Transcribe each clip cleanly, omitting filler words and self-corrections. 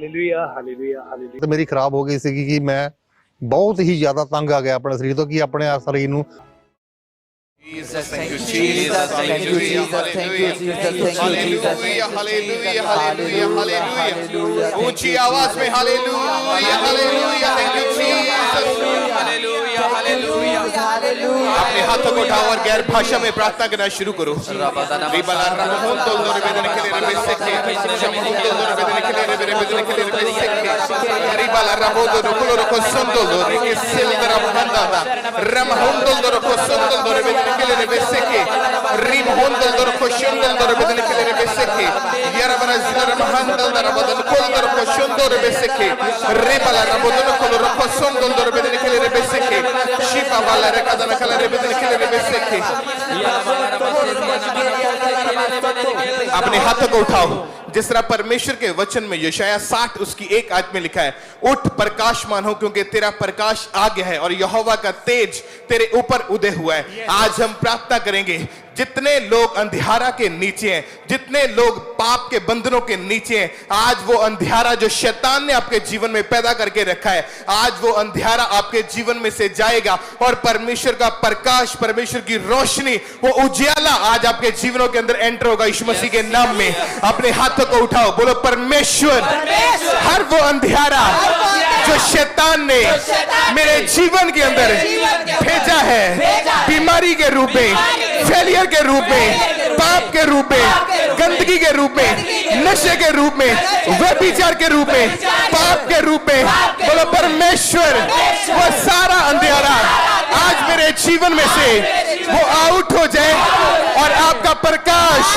Hallelujah hallelujah hallelujah. तो मेरी खराब हो गई सी कि मैं बहुत ही ज्यादा तंग आ गया अपने शरीर तो कि अपने शरीर ਨੂੰ Jesus, thank you, Jesus, thank you, Jesus, thank you, Jesus, thank you, Jesus, hallelujah hallelujah hallelujah. ऊंची आवाज में hallelujah hallelujah. Thank you Jesus. Hallelujah hallelujah hallelujah. अपने हाथों को उठाओ और गैर भाषा में प्रार्थना करना शुरू करो। रिबाला रमोन तोलदो रे बेदने के लिए रेबे सेके जमोन तोलदो रे बेदने के लिए रेबे सेके रिबाला रमोदो रोकुलो रोको संदोलदो रे के सेलदरा बंदादा रमहोन तोलदो रोको संदोलदो रे बेदने के लिए रेबे सेके रिमहोन तोलदो रोको संदोलदो रे बेदने के लिए रेबे सेके यारबना जिलर महंदल दरा बदन कोलदो रोको संदो रे बेसेके रिबाला रमोदो रोको संदोलदो रे बेदने के लिए रेबे सेके शिपा वाला रे कदन कला रे बेदने के लिए रेबे सेके। अपने हाथों को उठाओ जिस तरह परमेश्वर के वचन में यशाया 60 उसकी 1 आयत में लिखा है, उठ प्रकाशमान हो क्योंकि तेरा प्रकाश आ गया है और यहोवा का तेज तेरे ऊपर उदय हुआ है। आज हम प्रार्थना करेंगे जितने लोग अंधियारा के नीचे हैं, जितने लोग पाप के बंधनों के नीचे हैं, आज वो अंधियारा जो शैतान ने आपके जीवन में पैदा करके रखा है, आज वो अंधियारा आपके जीवन में से जाएगा और परमेश्वर का प्रकाश, परमेश्वर की रोशनी, वो उजियाला आज आपके जीवनों के अंदर एंटर होगा यीशु मसीह के नाम में। अपने हाथों को उठाओ, बोलो परमेश्वर हर वो अंधियारा जो शैतान ने मेरे जीवन के अंदर भेजा है, बीमारी के रूप में, फेलियर के रूप में, पाप के रूप में, गंदगी के रूप में, नशे के रूप में, व्यभिचार के रूप में, पाप के रूप में, बोलो परमेश्वर वो सारा अंधेरा आज मेरे जीवन में से वो आउट हो जाए और आपका प्रकाश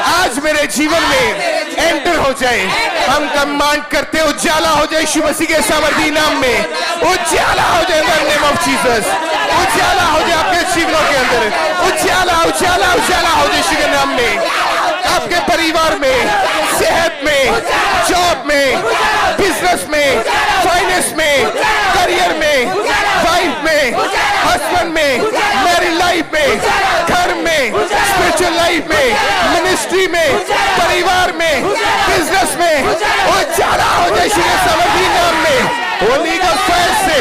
आज मेरे जीवन में एंटर हो जाए। हम कमांड करते उजाला हो जाए यीशु मसीह के सामर्थी नाम में, उजाला हो जाए in the name of Jesus, उजाला हो जाए आपके जीवनों के अंदर, उजाला उजाला उजाला हो जाए यीशु के नाम में, आपके परिवार में, सेहत में, जॉब में, बिजनेस में, फाइनेंस में, करियर में, वाइफ में, हस्बैंड में, मैरिड लाइफ में, घर में, स्पिरिचुअल लाइफ में, मिनिस्ट्री में, परिवार में, बिजनेस में, उजाला हो जाए यीशु के सामर्थी नाम में। होली गॉस्ट फायर से,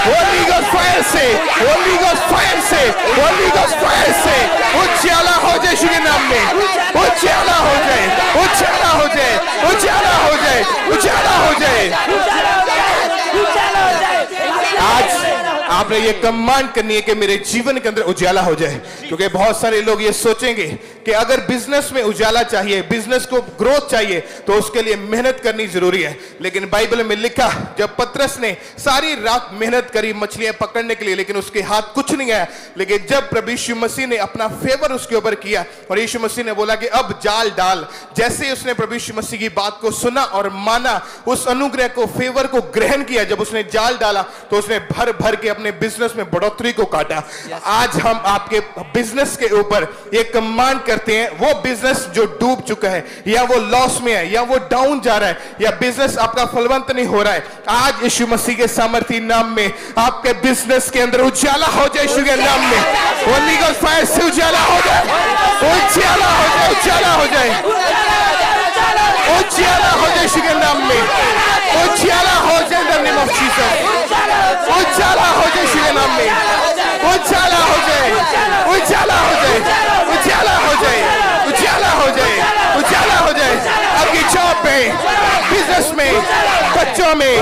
होली गॉस्ट फायर से, होली गॉस्ट फायर से, होली गॉस्ट फायर से उजाला हो जाए यीशु के नाम में, उजाला हो जाए, उजाला हो जाए, उजाला हो जाए, उजाला हो जाए। आज आपने ये कमांड करनी है कि मेरे जीवन के अंदर उजाला हो जाए, क्योंकि बहुत सारे लोग ये सोचेंगे कि अगर बिजनेस में उजाला चाहिए, बिजनेस को ग्रोथ चाहिए, तो उसके लिए मेहनत करनी जरूरी है। लेकिन बाइबल में लिखा, जब पतरस ने सारी रात मेहनत करी मछलियां पकड़ने के लिए, लेकिन उसके हाथ कुछ नहीं आया, लेकिन जब प्रभु यीशु मसीह ने अपना फेवर उसके ऊपर किया और यीशु मसीह ने बोला कि अब जाल डाल, जैसे उसने प्रभु यीशु मसीह की बात को सुना और माना, उस अनुग्रह को, फेवर को ग्रहण किया, जब उसने जाल डाला तो उसने भर भर के अपने बिजनेस में बढ़ोतरी को काटा। आज हम आपके बिजनेस के ऊपर एक कमांड करते हैं, वो बिजनेस जो डूब चुका है या वो लॉस में है या वो डाउन जा रहा है या बिजनेस आपका फलवंत नहीं हो रहा है, आज यीशु मसीह के सामर्थी नाम में आपके बिजनेस के अंदर उजाला हो जाए यीशु के नाम में। होली गॉस्ट फायर से उजाला हो जाए, उजाला हो जाए, उजाला हो जाए, उजाला हो जाए यीशु के नाम में, उजाला हो जाए in the name of Jesus, उजाला हो जाए यीशु के नाम में, उजाला हो जाए, उजाला हो जाए, उजाला हो जाए, उजाला हो जाए, उजाला हो जाए। आपकी जॉब में, बिजनेस में, बच्चों में,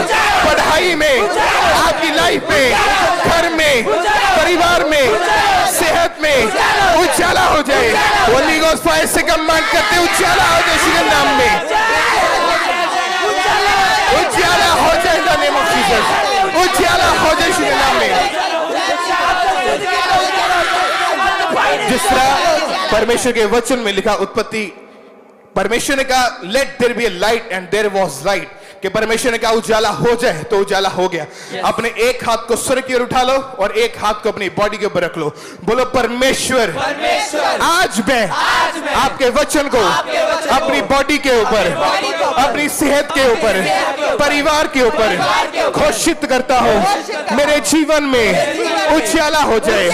पढ़ाई में, आपकी लाइफ में, घर में, परिवार में, सेहत में उजाला हो जाए। होली गॉस्ट फायर से कमांड करते उजाला हो जाए यीशु के नाम में, उजाला हो जाए in the name of Jesus, उजाला हो जाए यीशु के नाम में। जिस तरह परमेश्वर के वचन में लिखा, उत्पत्ति परमेश्वर ने कहा let there be a light and there was light, कि परमेश्वर ने कहा उजाला हो जाए तो उजाला हो गया। अपने एक हाथ को स्वर्ग की ओर उठा लो और एक हाथ को अपनी बॉडी के ऊपर रख लो, बोलो परमेश्वर आज मैं आपके वचन को अपनी बॉडी के ऊपर, अपनी सेहत के ऊपर, परिवार के ऊपर घोषित करता हूं, मेरे जीवन में उजाला हो जाए,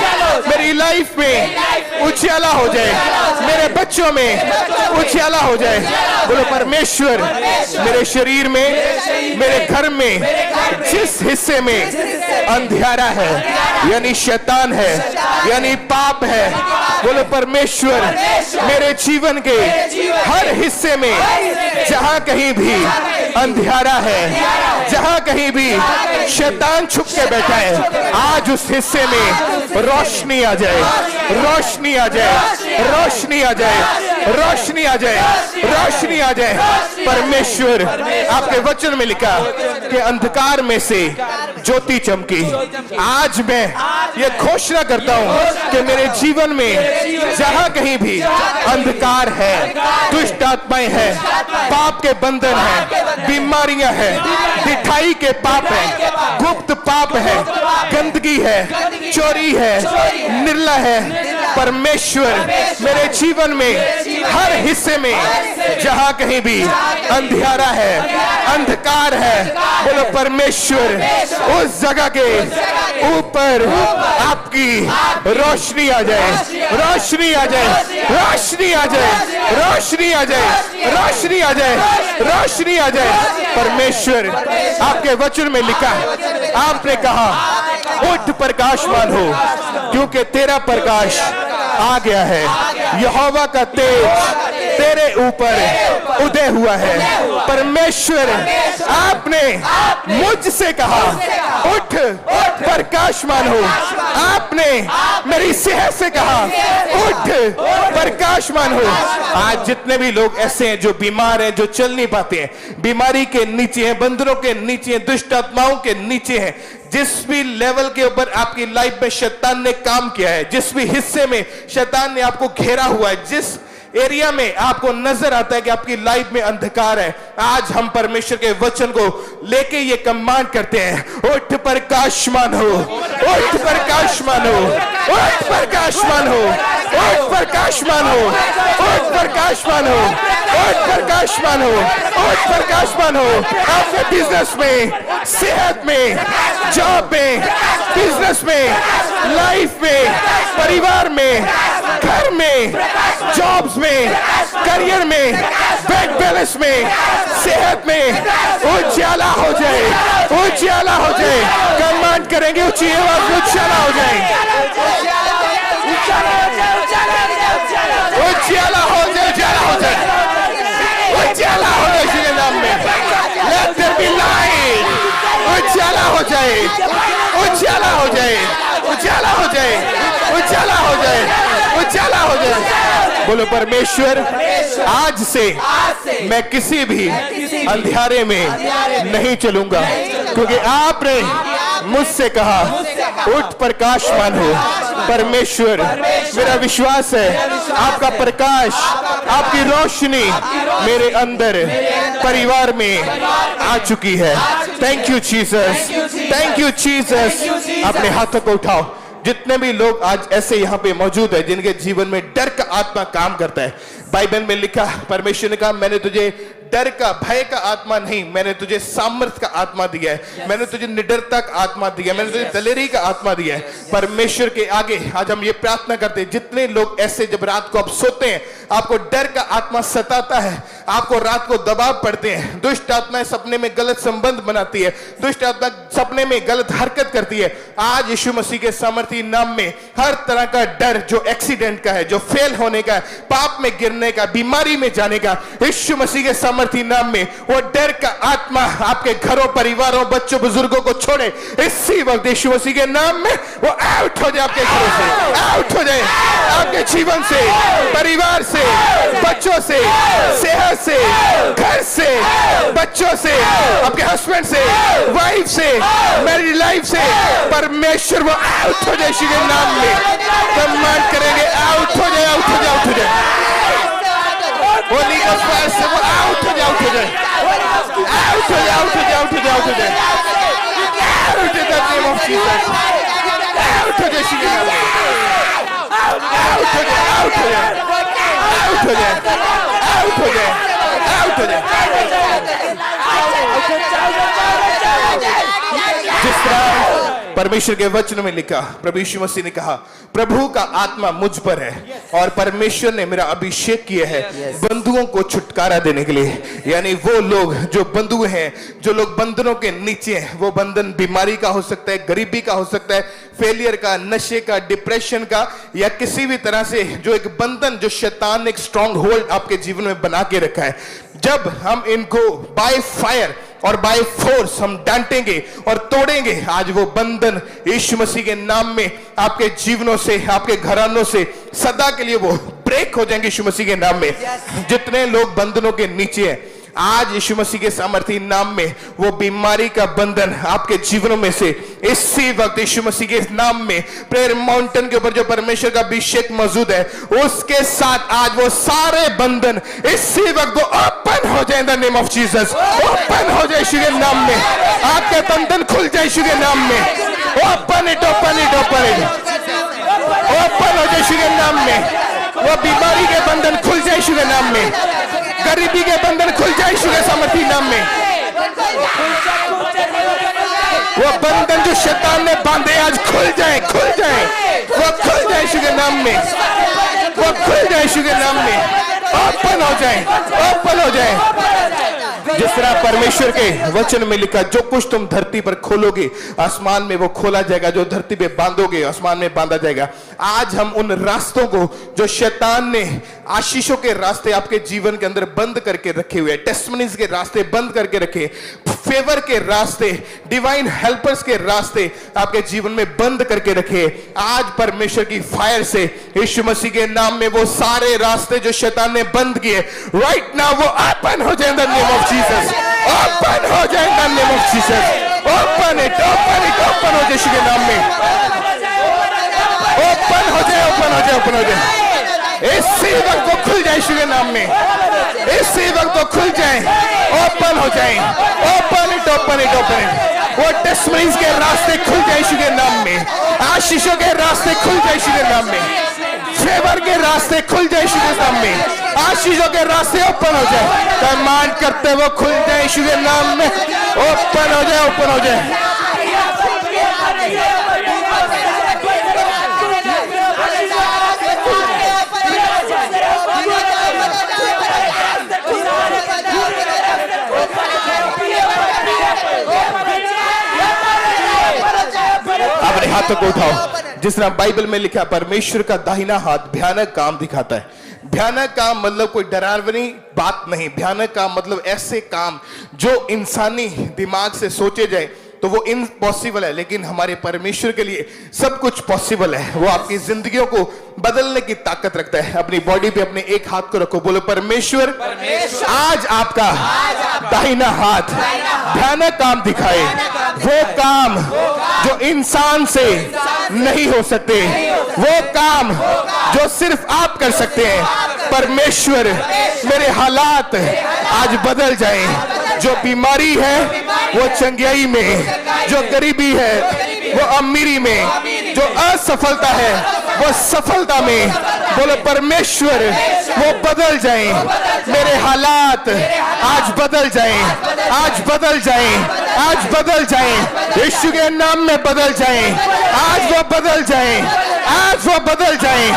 मेरी लाइफ में उजाला हो जाए, मेरे बच्चों में उजाला हो जाए। बोलो परमेश्वर मेरे शरीर में, मेरे घर में जिस हिस्से में अंधियारा है, यानी शैतान है, यानी पाप है, बोलो परमेश्वर मेरे जीवन के हर हिस्से में जहां कहीं भी अंधियारा है, जहां कहीं भी शैतान छुप के बैठा है, आज उस हिस्से में रोशनी आ जाए, रोशनी आ जाए, रोशनी आ जाए, रोशनी आ जाए, रोशनी आ जाए। परमेश्वर आपके वचन में लिखा कि अंधकार में से ज्योति चमकी। आज मैं ये घोषणा करता हूं कि मेरे जीवन में जहां कहीं भी अंधकार है, दुष्ट आत्माएं हैं, पाप के बंधन हैं, बीमारियां हैं, दिखाई के पाप हैं, गुप्त पाप है, गंदगी है, चोरी है, निर्लय है, परमेश्वर मेरे जीवन में हर हिस्से में जहां कहीं भी अंधियारा है, अंधकार है, बोलो परमेश्वर उस जगह के ऊपर आपकी रोशनी आ जाए, रोशनी आ जाए, रोशनी आ जाए, रोशनी आ जाए, रोशनी आ जाए, रोशनी आ जाए। परमेश्वर आपके वचन में लिखा, आपने कहा उठ प्रकाशमान हो क्योंकि तेरा प्रकाश आ गया है, यहोवा का तेज तेरे ऊपर उदय हुआ है। परमेश्वर आपने मुझसे कहा उठ प्रकाशमान हो, आपने मेरी सेहत से कहा उठ प्रकाशमान हो। आज जितने भी लोग ऐसे हैं जो बीमार हैं, जो चल नहीं पाते हैं, बीमारी के नीचे हैं, बंदरों के नीचे हैं, दुष्ट आत्माओं के नीचे हैं, जिस भी लेवल के ऊपर आपकी लाइफ में शैतान ने काम किया है, जिस भी हिस्से में शैतान ने आपको घेरा हुआ है, जिस एरिया में आपको नजर आता है कि आपकी लाइफ में अंधकार है, आज हम परमेश्वर के वचन को लेके ये कमांड करते हैं उठ प्रकाशमान हो, उठ प्रकाशमान हो, उठ प्रकाशमान हो, उठ प्रकाशमान हो, उठ प्रकाशमान हो, उठ प्रकाशमान हो, उठ प्रकाशमान हो। आपके बिजनेस में, सेहत में, जॉब में, बिजनेस में, लाइफ में, परिवार में, घर में, जॉब्स में, करियर में, बैंक बैलेंस में, सेहत में उजाला हो जाए, उजाला हो जाए। कमांड करेंगे ऊंची आवाज में उजाला हो जाए, उजाला हो जाए, उजाला हो जाए, उजाला हो जाए इसके नाम में। Let there be light, उजाला हो जाए, उजाला हो जाए, उजाला हो जाए, उजाला हो जाए, उजाला हो जाए। बोलो परमेश्वर आज से मैं किसी भी अंधियारे में नहीं चलूंगा क्योंकि आपने मुझसे कहा उठ प्रकाशमान हो। परमेश्वर मेरा विश्वास है आपका प्रकाश, आपकी रोशनी मेरे अंदर परिवार में आ चुकी है। Thank you Jesus, thank you Jesus. अपने हाथों को उठाओ। जितने भी लोग आज ऐसे यहाँ पे मौजूद है जिनके जीवन में डर का आत्मा काम करता है, बाइबल में लिखा, परमेश्वर ने कहा मैंने तुझे डर का, भय का आत्मा नहीं, मैंने तुझे सामर्थ का आत्मा दिया है, मैंने तुझे निडरता का आत्मा दिया है, मैंने तुझे दलेरी का आत्मा दिया है। परमेश्वर के आगे आज हम ये प्रार्थना करते हैं, जितने लोग ऐसे जब रात को आप सोते हैं आपको डर का आत्मा सताता है, आपको रात को दबाव पड़ते हैं, दुष्ट आत्माएं सपने में गलत संबंध बनाती है, दुष्ट आत्मा सपने में गलत हरकत करती है, आज यीशु मसीह के सामर्थी नाम में हर तरह का डर जो एक्सीडेंट का है, जो फेल होने का है, पाप में गिरने का, बीमारी में जाने का, यीशु मसीह के सामर्थी नाम में वो डर का आत्मा आपके घरों, परिवारों, बच्चों, बुजुर्गों को छोड़े इसी वक्त यीशु मसीह के नाम में वो आउट हो जाए, आपके घरों से आउट हो जाए, आपके जीवन से, परिवार से, बच्चों से, सेहत से, घर से, बच्चों से, आपके हस्बैंड से, वाइफ से, मैरिड लाइफ से, परमेश्वर वो आउट हो जाए यीशु के नाम में। कमांड करेंगे आउट हो जाए, आउट हो जाए, आउट हो जाए, होली का स्पर्श से वो आउट हो जाए, आउट हो जाए, आउट हो जाए, आउट हो जाए, आउट हो जाए, आउट हो जाए, out in the name of Jesus, out हो जाए यीशु के नाम में, आउट हो जाए, आउट हो जाए, आउट हो जाए, आउट हो जाए, आउट हो जाए। जिस तरह परमेश्वर के वचन में लिखा, प्रभु यीशु मसीह ने कहा, प्रभु का आत्मा मुझ पर है और परमेश्वर ने मेरा अभिषेक किया है बंधुओं को छुटकारा देने के लिए। यानी वो लोग जो बंधु हैं, जो लोग बंधनों के नीचे हैं, वो बंधन बीमारी का हो सकता है, गरीबी का हो सकता है, फेलियर का, नशे का, डिप्रेशन का, या किसी भी तरह से जो एक बंधन जो शैतान ने एक स्ट्रॉन्ग होल्ड आपके जीवन में बना के रखा है, जब हम इनको बाय फायर और बाय फोर्स हम डांटेंगे और तोड़ेंगे, आज वो बंधन यीशु मसीह के नाम में आपके जीवनों से, आपके घरानों से सदा के लिए वो ब्रेक हो जाएंगे यीशु मसीह के नाम में। जितने लोग बंधनों के नीचे हैं, आज यीशु मसीह के सामर्थी नाम में वो बीमारी का बंधन आपके जीवनों में से इसी वक्त यीशु मसीह के नाम में प्रेयर माउंटेन के ऊपर जो परमेश्वर का अभिषेक मौजूद है, उसके साथ आज वो सारे बंधन इसी वक्त वो ओपन हो जाए in the name of Jesus. Open हो जाए यीशु के नाम में, आपके बंधन खुल जाए यीशु के नाम में। Open it, open it, open it, open हो जाए यीशु के नाम में। वो बीमारी के बंधन खुल जाए यीशु के नाम में, गरीबी के बंधन खुल जाए यीशु के सामर्थी नाम में। वो बंधन जो शैतान ने बांधे आज खुल जाए, खुल जाए, वो खुल जाए यीशु के नाम में, वो खुल जाए यीशु के नाम में। ओपन हो जाए, ओपन हो जाए। जिस तरह परमेश्वर के वचन में लिखा, जो कुछ तुम धरती पर खोलोगे आसमान में वो खोला जाएगा, जो धरती पे बांधोगे आसमान में बांधा जाएगा। आज हम उन रास्तों को जो शैतान ने आशीषों के रास्ते आपके जीवन के अंदर बंद करके रखे हुए, टेस्टिमनीज के रास्ते बंद करके रखे, फेवर के रास्ते, डिवाइन हेल्पर्स के रास्ते आपके जीवन में बंद करके रखे, आज परमेश्वर की फायर से यीशु मसीह के नाम में वो सारे रास्ते जो शैतान ने बंद किए राइट नाउ वो ओपन हो जाए in the name of Jesus. Open हो जाए in the name of Jesus. Open it, open it, open हो जाए यीशु के नाम में। ओपन हो जाए, ओपन हो जाए, ओपन हो जाए। इसी वक्त वो खुल जाए यीशु के नाम में, इसी वक्त वो खुल जाए, ओपन हो जाए। Open it, open it, open it. वो टेस्टिमनीज के रास्ते खुल जाए यीशु के नाम में, आशीषों के रास्ते खुल जाए यीशु के नाम में, फेवर के रास्ते खुल जाए यीशु के नाम में, आशीषों के रास्ते ओपन हो जाए। कमांड करते वो खुल जाए यीशु के नाम में, ओपन हो जाए, ओपन हो जाए। अपने हाथों को उठाओ। जिस तरह बाइबल में लिखा, परमेश्वर का दाहिना हाथ भयानक काम दिखाता है। भयानक काम मतलब कोई डरावनी बात नहीं, भयानक काम मतलब ऐसे काम जो इंसानी दिमाग से सोचे जाए तो वो इम्पॉसिबल है, लेकिन हमारे परमेश्वर के लिए सब कुछ पॉसिबल है। वो आपकी जिंदगियों को बदलने की ताकत रखता है। अपनी बॉडी पे अपने एक हाथ को रखो, बोलो परमेश्वर आज आपका दाहिना हाथ भयानक काम दिखाए, वो काम जो इंसान से नहीं हो सकते, वो काम जो सिर्फ आप कर सकते हैं। परमेश्वर मेरे हालात आज बदल जाए, जो बीमारी है वो चंगियाई में, जो गरीबी है वो अमीरी में, जो असफलता है वो सफलता में, बोलो परमेश्वर वो बदल जाए, मेरे हालात आज बदल जाए, आज बदल जाए, आज बदल जाए, यीशु के नाम में बदल जाए, आज वो बदल जाए, आज वो बदल जाए,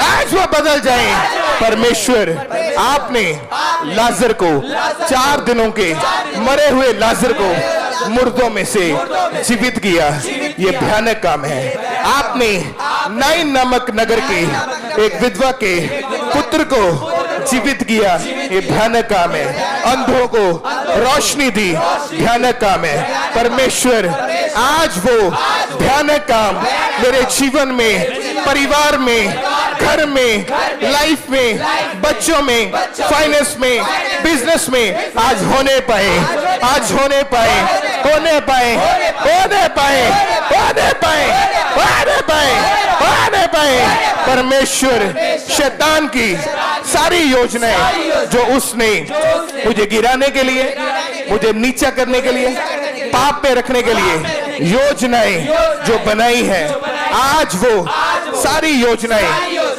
आज वो बदल जाए। परमेश्वर आपने लाजर को 4 दिनों के मरे हुए लाजर को मुर्दों में से जीवित किया, ये भयानक काम है। आपने नाइन नामक नगर के एक विधवा के पुत्र को जीवित किया, ये भयानक काम है। अंधों को रोशनी दी, भयानक काम है। परमेश्वर आज वो भयानक काम मेरे जीवन में, परिवार में, घर में, लाइफ में, बच्चों में, फाइनेंस में, बिजनेस में आज होने पाए, आज होने पाए, होने पाए, होने पाए, होने पाए, होने पाए, होने पाए। परमेश्वर शैतान की सारी योजनाएं जो उसने मुझे गिराने के लिए, मुझे नीचा करने के लिए, पाप पे रखने के लिए योजनाएं जो बनाई है, आज वो सारी योजनाएं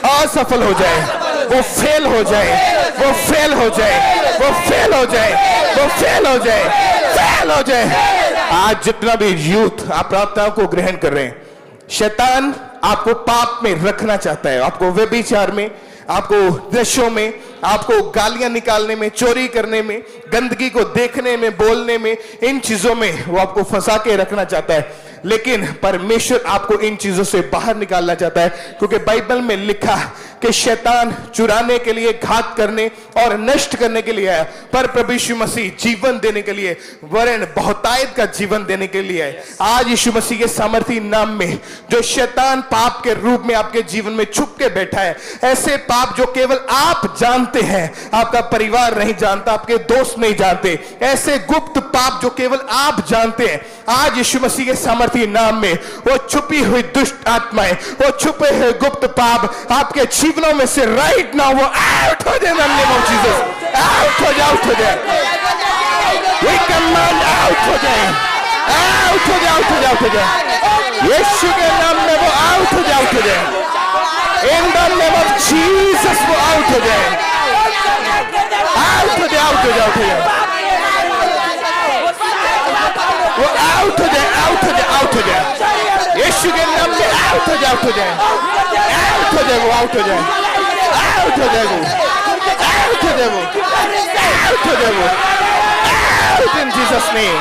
असफल हो जाए, वो फेल हो जाए, वो फेल हो जाए, वो फेल हो जाए, वो फेल हो जाए, फेल हो जाए। आज जितना भी यूथ आप प्रार्थनाओं को ग्रहण कर रहे हैं, शैतान आपको पाप में रखना चाहता है, आपको व्यभिचार में, आपको नशों में, आपको गालियां निकालने में, चोरी करने में, गंदगी को देखने में, बोलने में, इन चीजों में वो आपको फंसा के रखना चाहता है। लेकिन परमेश्वर आपको इन चीजों से बाहर निकालना चाहता है, क्योंकि बाइबल में लिखा कि शैतान चुराने के लिए, घात करने और नष्ट करने के लिए आया, पर प्रभु यीशु मसीह जीवन देने के लिए, वरन बहुतायत का जीवन देने के लिए आए। आज यीशु मसीह के सामर्थी नाम में जो शैतान पाप के रूप में आपके जीवन में छुप के बैठा है, ऐसे पाप जो केवल आप जानते हैं, आपका परिवार नहीं जानता, आपके दोस्त नहीं जानते, ऐसे गुप्त पाप जो केवल आप जानते हैं, आज यीशु मसीह के सामर्थी नाम में वो छुपी हुई दुष्ट आत्माएं, वो छुपे हुए गुप्त पाप आपके जीवनों में से राइट नाउ वो आउट हो जाए। In the name of Jesus out हो जाए, आउट हो जाए। वी कमांड आउट हो जाए, आउट हो जाए, आउट हो जाए, आउट हो जाए। यीशु के नाम में वो आउट हो जाए, आउट हो जाए। In the name of Jesus वो आउट हो जाए, आउट हो जाए, आउट हो जाए, आउट हो जाए। वो आउट हो जाए, आउट हो जाए, आउट हो जाए। यीशु के नाम में आउट हो जाए, आउट हो जाए, आउट हो जाए, वो आउट हो जाए, आउट हो जाए, वो आउट हो जाए, वो आउट हो जाए, वो आउट इन जीसस नेम।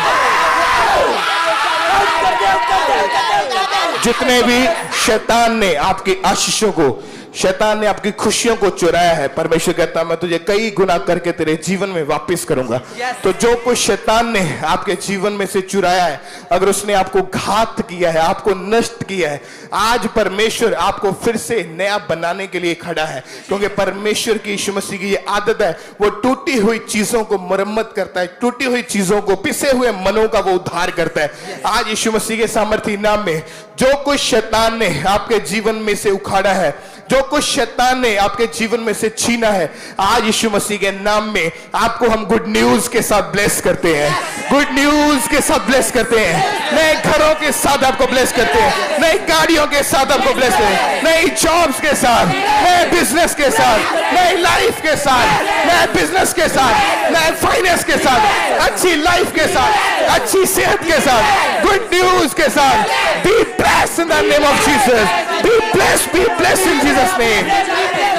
जितने भी शैतान ने आपकी आशीषों को, शैतान ने आपकी खुशियों को चुराया है, परमेश्वर कहता है मैं तुझे कई गुना करके तेरे जीवन में वापस करूंगा। तो जो कुछ शैतान ने आपके जीवन में से चुराया है, अगर उसने आपको घात किया है, आपको नष्ट किया है, आज परमेश्वर आपको फिर से नया बनाने के लिए खड़ा है, क्योंकि परमेश्वर की, यीशु मसीह की ये आदत है, वो टूटी हुई चीजों को मरम्मत करता है, टूटी हुई चीजों को, पिसे हुए मनों का वो उद्धार करता है। आज यीशु मसीह के सामर्थी नाम में जो कुछ शैतान ने आपके जीवन में से उखाड़ा है, जो कुछ शैतान ने आपके जीवन में से छीना है, आज यीशु मसीह के नाम में आपको हम गुड न्यूज के साथ ब्लेस करते हैं, गुड न्यूज के साथ ब्लेस करते हैं, नए घरों के साथ आपको ब्लेस करते हैं, नई गाड़ियों के साथ आपको ब्लेस करते हैं, नई जॉब्स के साथ, नए बिजनेस के साथ, नई लाइफ के साथ, नए बिजनेस के साथ, नए फाइनेंस के साथ, अच्छी लाइफ के साथ, अच्छी सेहत के साथ, गुड न्यूज के साथ। Be blessed in the name of Jesus, be blessed in Jesus name.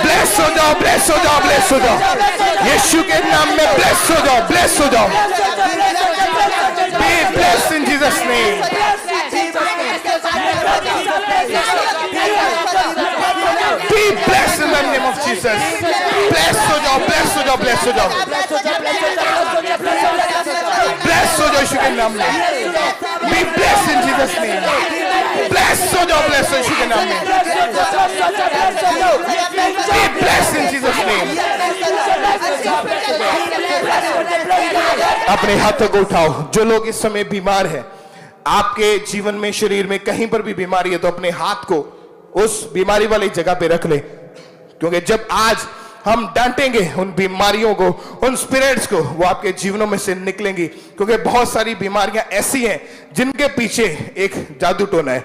Bless हो जाओ, ब्लेस हो जाओ, ब्लेस हो जाओ, यीशु के नाम में ब्लेस हो जाओ, ब्लेस हो जाओ। Be blessed in Jesus name. Be blessed in the name of Jesus. Bless हो जाओ, bless हो जाओ, bless हो जाओ, bless हो जाओ यीशु के नाम में। Be blessed in Jesus name. Bless हो जाओ, bless हो यीशु के नाम में। Be blessed in Jesus name. अपने हाथों को उठाओ। जो लोग इस समय बीमार हैं, आपके जीवन में, शरीर में कहीं पर भी बीमारी है, तो अपने हाथ को उस बीमारी वाली जगह पे रख ले, क्योंकि जब आज हम डांटेंगे उन बीमारियों को, उन स्पिरिट्स को, वो आपके जीवनों में से निकलेंगी। क्योंकि बहुत सारी बीमारियां ऐसी हैं जिनके पीछे एक जादू टोना है,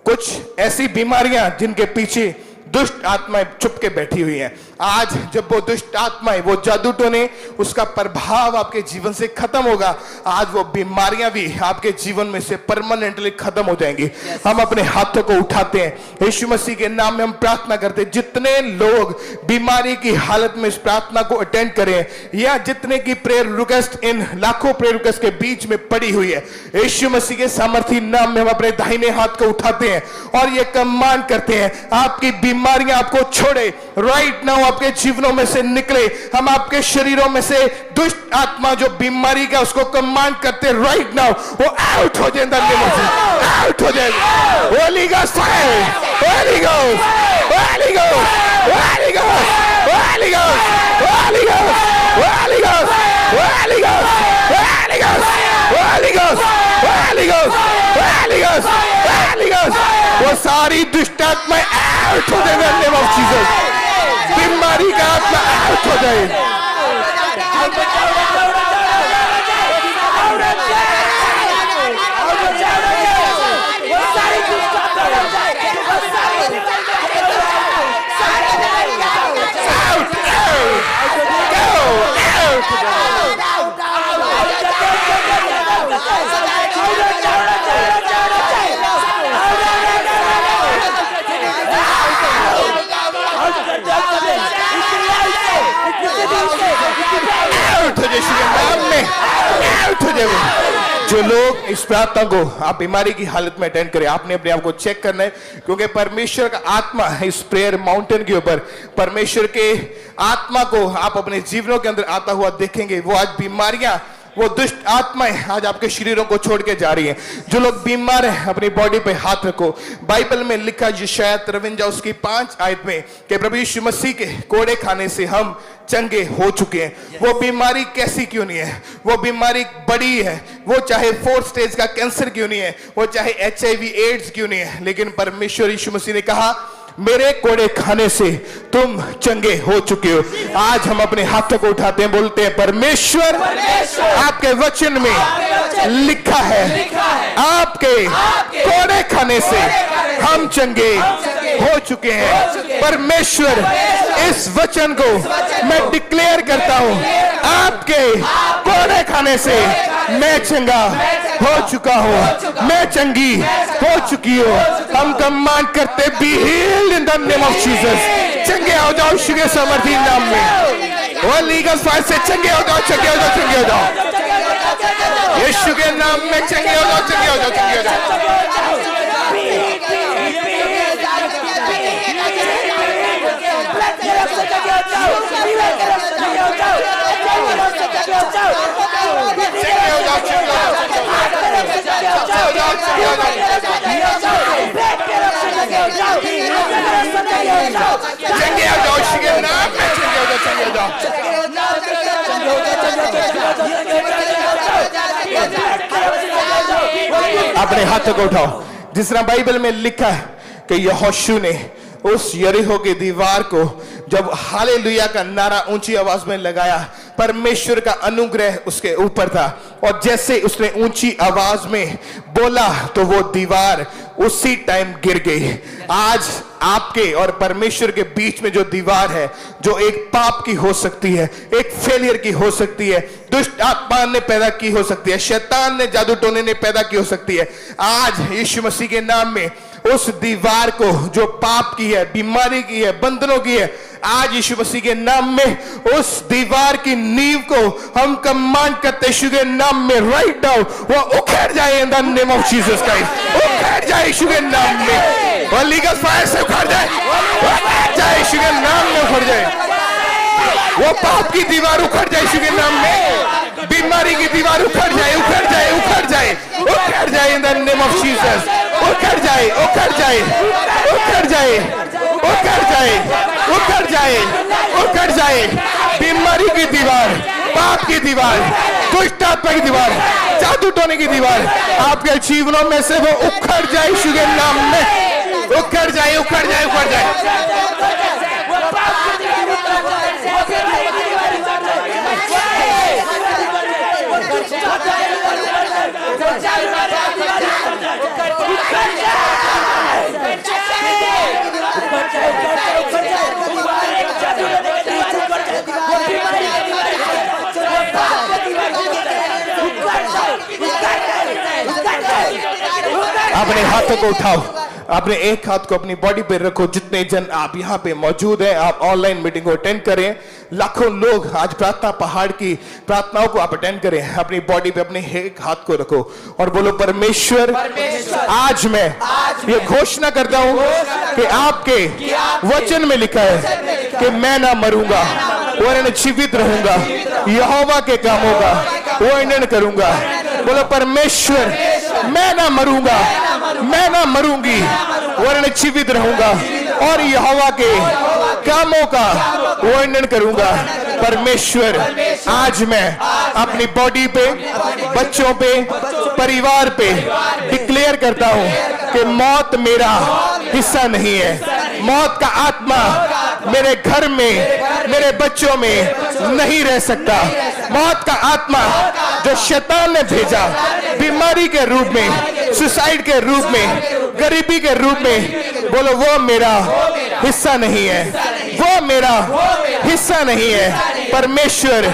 कुछ ऐसी बीमारियां जिनके पीछे दुष्ट आत्माएं छुप के बैठी हुई हैं। आज जब वो दुष्ट आत्माएं, वो जादू टोने, उसका प्रभाव आपके जीवन से खत्म होगा, आज वो बीमारियां भी आपके जीवन में से परमानेंटली खत्म हो जाएंगी। हम अपने हाथों को उठाते हैं, यीशु मसीह के नाम में हम प्रार्थना करते हैं। जितने लोग बीमारी की हालत में इस प्रार्थना को अटेंड करें, या जितने की प्रेयर रिक्वेस्ट इन लाखों प्रेयर रिक्वेस्ट के बीच में पड़ी हुई है, यीशु मसीह के सामर्थी नाम में हम अपने दाहिने हाथ को उठाते हैं और ये कमांड करते हैं, आपकी बीमारियां आपको छोड़े, राइट नाउ आपके जीवनों में से निकले। हम आपके शरीरों में से दुष्ट आत्मा जो बीमारी का, उसको कमांड करते हैं राइट नाउ, वो आउट हो जाए, आउट हो जाए। Holi ghost fire, Holi ghost, Holi ghost, Holi ghost, Holi ghost, Holi ghost, Holi ghost, Holi ghost, Holi ghost, Holi ghost, Holi ghost, Holi ghost, Holi ghost. वो सारी दुष्ट आत्माएं आउट हो जाए in the name of Jesus. बीमारी का आत्मा आउट हो जाए। जाए। जो लोग इस प्रार्थना को आप बीमारी की हालत में अटेंड करें, आपने अपने आप को चेक करना है, क्योंकि परमेश्वर का आत्मा इस प्रेयर माउंटेन के ऊपर परमेश्वर के आत्मा को आप अपने जीवनों के अंदर आता हुआ देखेंगे। वो आज बीमारियां, वो दुष्ट आत्माएं आज आपके शरीरों को छोड़ के जा रही हैं। जो लोग बीमार हैं अपनी बॉडी पे हाथ रखो। बाइबल में लिखा यशायाह 53 उसकी 5 आयत में कि प्रभु यीशु मसीह के कोड़े खाने से हम चंगे हो चुके हैं। वो बीमारी कैसी क्यों नहीं है, वो बीमारी बड़ी है, वो चाहे 4th स्टेज का कैंसर क्यों नहीं है, वो चाहे HIV एड्स क्यों नहीं है, लेकिन परमेश्वर यीशु मसीह ने कहा मेरे कोड़े खाने से तुम चंगे हो चुके हो। आज हम अपने हाथों को उठाते हैं, बोलते हैं परमेश्वर आपके वचन में लिखा है आपके कोड़े खाने से हम चंगे हो चुके हैं। परमेश्वर इस वचन को मैं डिक्लेयर करता हूं, आपके कोड़े खाने से मैं चंगा हो चुका हूं, मैं चंगी हो चुकी हूं। हम कमांड करते be healed in the name of Jesus. चंगे हो जाओ यीशु के सामर्थी नाम में। वो लीगल फायर से चंगे हो जाओ, चंगे हो जाओ, चंगे हो जाओ यीशु के नाम में। चंगे हो जाओ, चंगे हो जाओ, चंगे हो जाओ। अपने हाथों को उठाओ। जिस तरह बाइबल में लिखा है कि यहोशू ने उस यरीहो की दीवार को जब हालेलुया का नारा ऊंची आवाज में लगाया, परमेश्वर का अनुग्रह उसके ऊपर था, और जैसे उसने ऊंची आवाज में बोला तो वो दीवार उसी टाइम गिर गई। आज आपके और परमेश्वर के बीच में जो दीवार है, जो एक पाप की हो सकती है, एक फेलियर की हो सकती है, दुष्ट आत्मा ने पैदा की हो सकती है, शैतान ने, जादू टोने ने पैदा की हो सकती है, आज यीशु मसीह के नाम में उस दीवार को जो पाप की है, बीमारी की है, बंधनों की है, आज यीशु मसीह के नाम में उस दीवार की नींव को हम कमांड करते यीशु के नाम में राइट डाउन, वो उखड़ जाए in the name of Jesus Christ. उखड़ जाए यीशु के नाम में, वो लीगल फायर से उखड़ जाए, उखड़ जाए यीशु के नाम में, उखड़ जाए वो पाप की दीवार, उखड़ जाए यीशु के नाम में, बीमारी की दीवार उखड़ जाए, उखड़ जाए, उखड़ जाए, उखड़ जाए in the name of Jesus. उखड़ जाए, उखड़ जाए, उखड़ जाए, उखड़ जाए, उखड़ जाए, उखड़ जाए। बीमारी की दीवार, पाप की दीवार, दुष्ट आत्मा की दीवार, जादू टोने की दीवार आपके जीवनों में से वो उखड़ जाए यीशु के नाम में। उखड़ जाए, उखड़ जाए, उखड़ जाए। अपने हाथों को उठाओ, अपने एक हाथ को अपनी बॉडी पे रखो। जितने जन आप यहाँ पे मौजूद हैं, आप ऑनलाइन मीटिंग को अटेंड करें, लाखों लोग आज प्रार्थना पहाड़ की प्रार्थनाओं को आप अटेंड करें। अपनी बॉडी पे अपने एक हाथ को रखो और बोलो परमेश्वर, आज मैं ये घोषणा करता हूँ कि आपके वचन में लिखा है कि मैं ना मरूंगा और जीवित रहूंगा, यहोवा के कामों का वर्णन करूंगा। बोलो परमेश्वर, मैं ना मरूंगा, मैं ना मरूंगी वरन जीवित रहूंगा और यहोवा के कामों का वर्णन करूंगा। परमेश्वर, आज मैं अपनी बॉडी पे, बच्चों पे, परिवार पे डिक्लेयर करता हूं कि मौत मेरा हिस्सा नहीं है। मौत का आत्मा मेरे घर में, मेरे बच्चों में नहीं रह सकता। मौत का आत्मा जो शैतान ने भेजा बीमारी के रूप में, सुसाइड के रूप में, गरीबी के रूप में, बोलो वो मेरा हिस्सा नहीं है, वो मेरा हिस्सा नहीं है। परमेश्वर,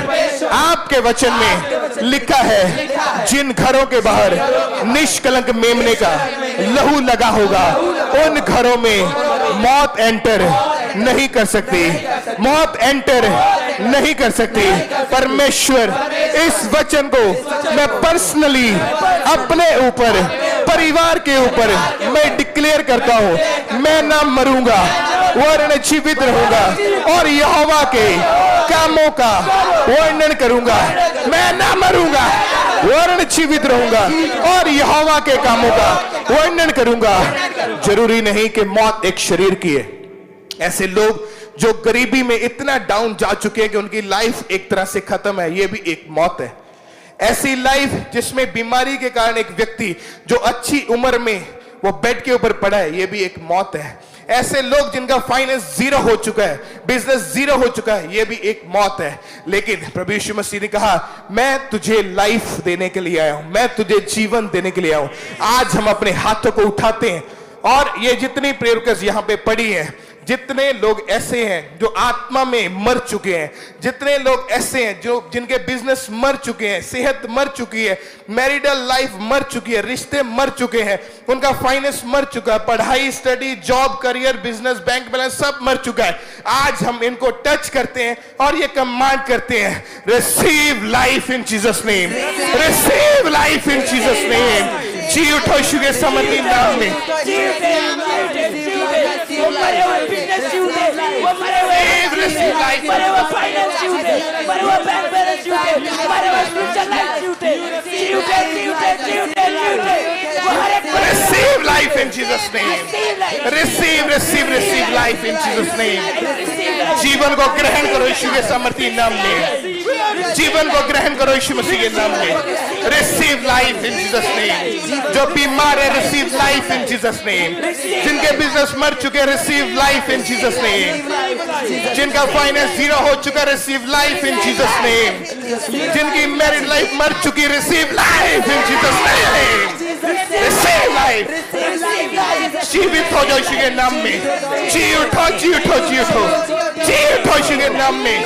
आपके वचन में लिखा है जिन घरों के बाहर निष्कलंक मेमने का लहू लगा होगा उन घरों में मौत एंटर नहीं कर सकती, मौत एंटर नहीं कर सकती। परमेश्वर इस वचन को मैं पर्सनली अपने ऊपर, परिवार के ऊपर मैं डिक्लेयर करता हूं, मैं ना मरूंगा वरन जीवित रहूंगा और यहोवा के कामों का वर्णन करूंगा। मैं ना मरूंगा वरन जीवित रहूंगा और यहोवा के कामों का वर्णन करूंगा। जरूरी नहीं कि मौत एक शरीर की है। ऐसे लोग जो गरीबी में इतना डाउन जा चुके हैं कि उनकी लाइफ एक तरह से खत्म है, ये भी एक मौत है। ऐसी लाइफ जिसमें बीमारी के कारण एक व्यक्ति जो अच्छी उम्र में वो बेड के ऊपर पड़ा है, ये भी एक मौत है। ऐसे लोग जिनका फाइनेंस जीरो हो चुका है, बिजनेस जीरो हो चुका है, ये भी एक मौत है। लेकिन प्रभु यीशु मसीह ने कहा, मैं तुझे लाइफ देने के लिए आया हूं, मैं तुझे जीवन देने के लिए आया हूं। आज हम अपने हाथों को उठाते हैं और ये जितनी प्रेयर रिक्वेस्ट यहां पे पड़ी है, जितने लोग ऐसे हैं जो आत्मा में मर चुके हैं, जितने लोग ऐसे हैं जो जिनके बिजनेस मर चुके हैं, सेहत मर चुकी है, मैरिडल लाइफ मर चुकी है, रिश्ते मर चुके हैं, उनका फाइनेंस मर चुका है, पढ़ाई, study, job, career, business, bank balance सब मर चुका है। आज हम इनको टच करते हैं और ये कमांड करते हैं, receive life in Jesus name, receive life in Jesus name. जी उठो यीशु के समर्थी नाम में। Receive life in Jesus' name. Receive life in Jesus' name. जीवन को ग्रहण करो यीशु के सामर्थी नाम में। जीवन को ग्रहण करो यीशु मसीह के नाम में। Receive life in Jesus' name. जो बीमार है, receive life in Jesus' name. जिनके बिजनेस मर चुके, receive life in Jesus' name. जिनका फाइनेंस जीरो हो चुका, receive life in Jesus' name. जिनकी मैरिड लाइफ मर चुकी, receive life in Jesus' name. Receive life. जीवित हो जाओ यीशु के नाम में। जी उठो, जी उठो, जी उठो, जी उठो यीशु के नाम में,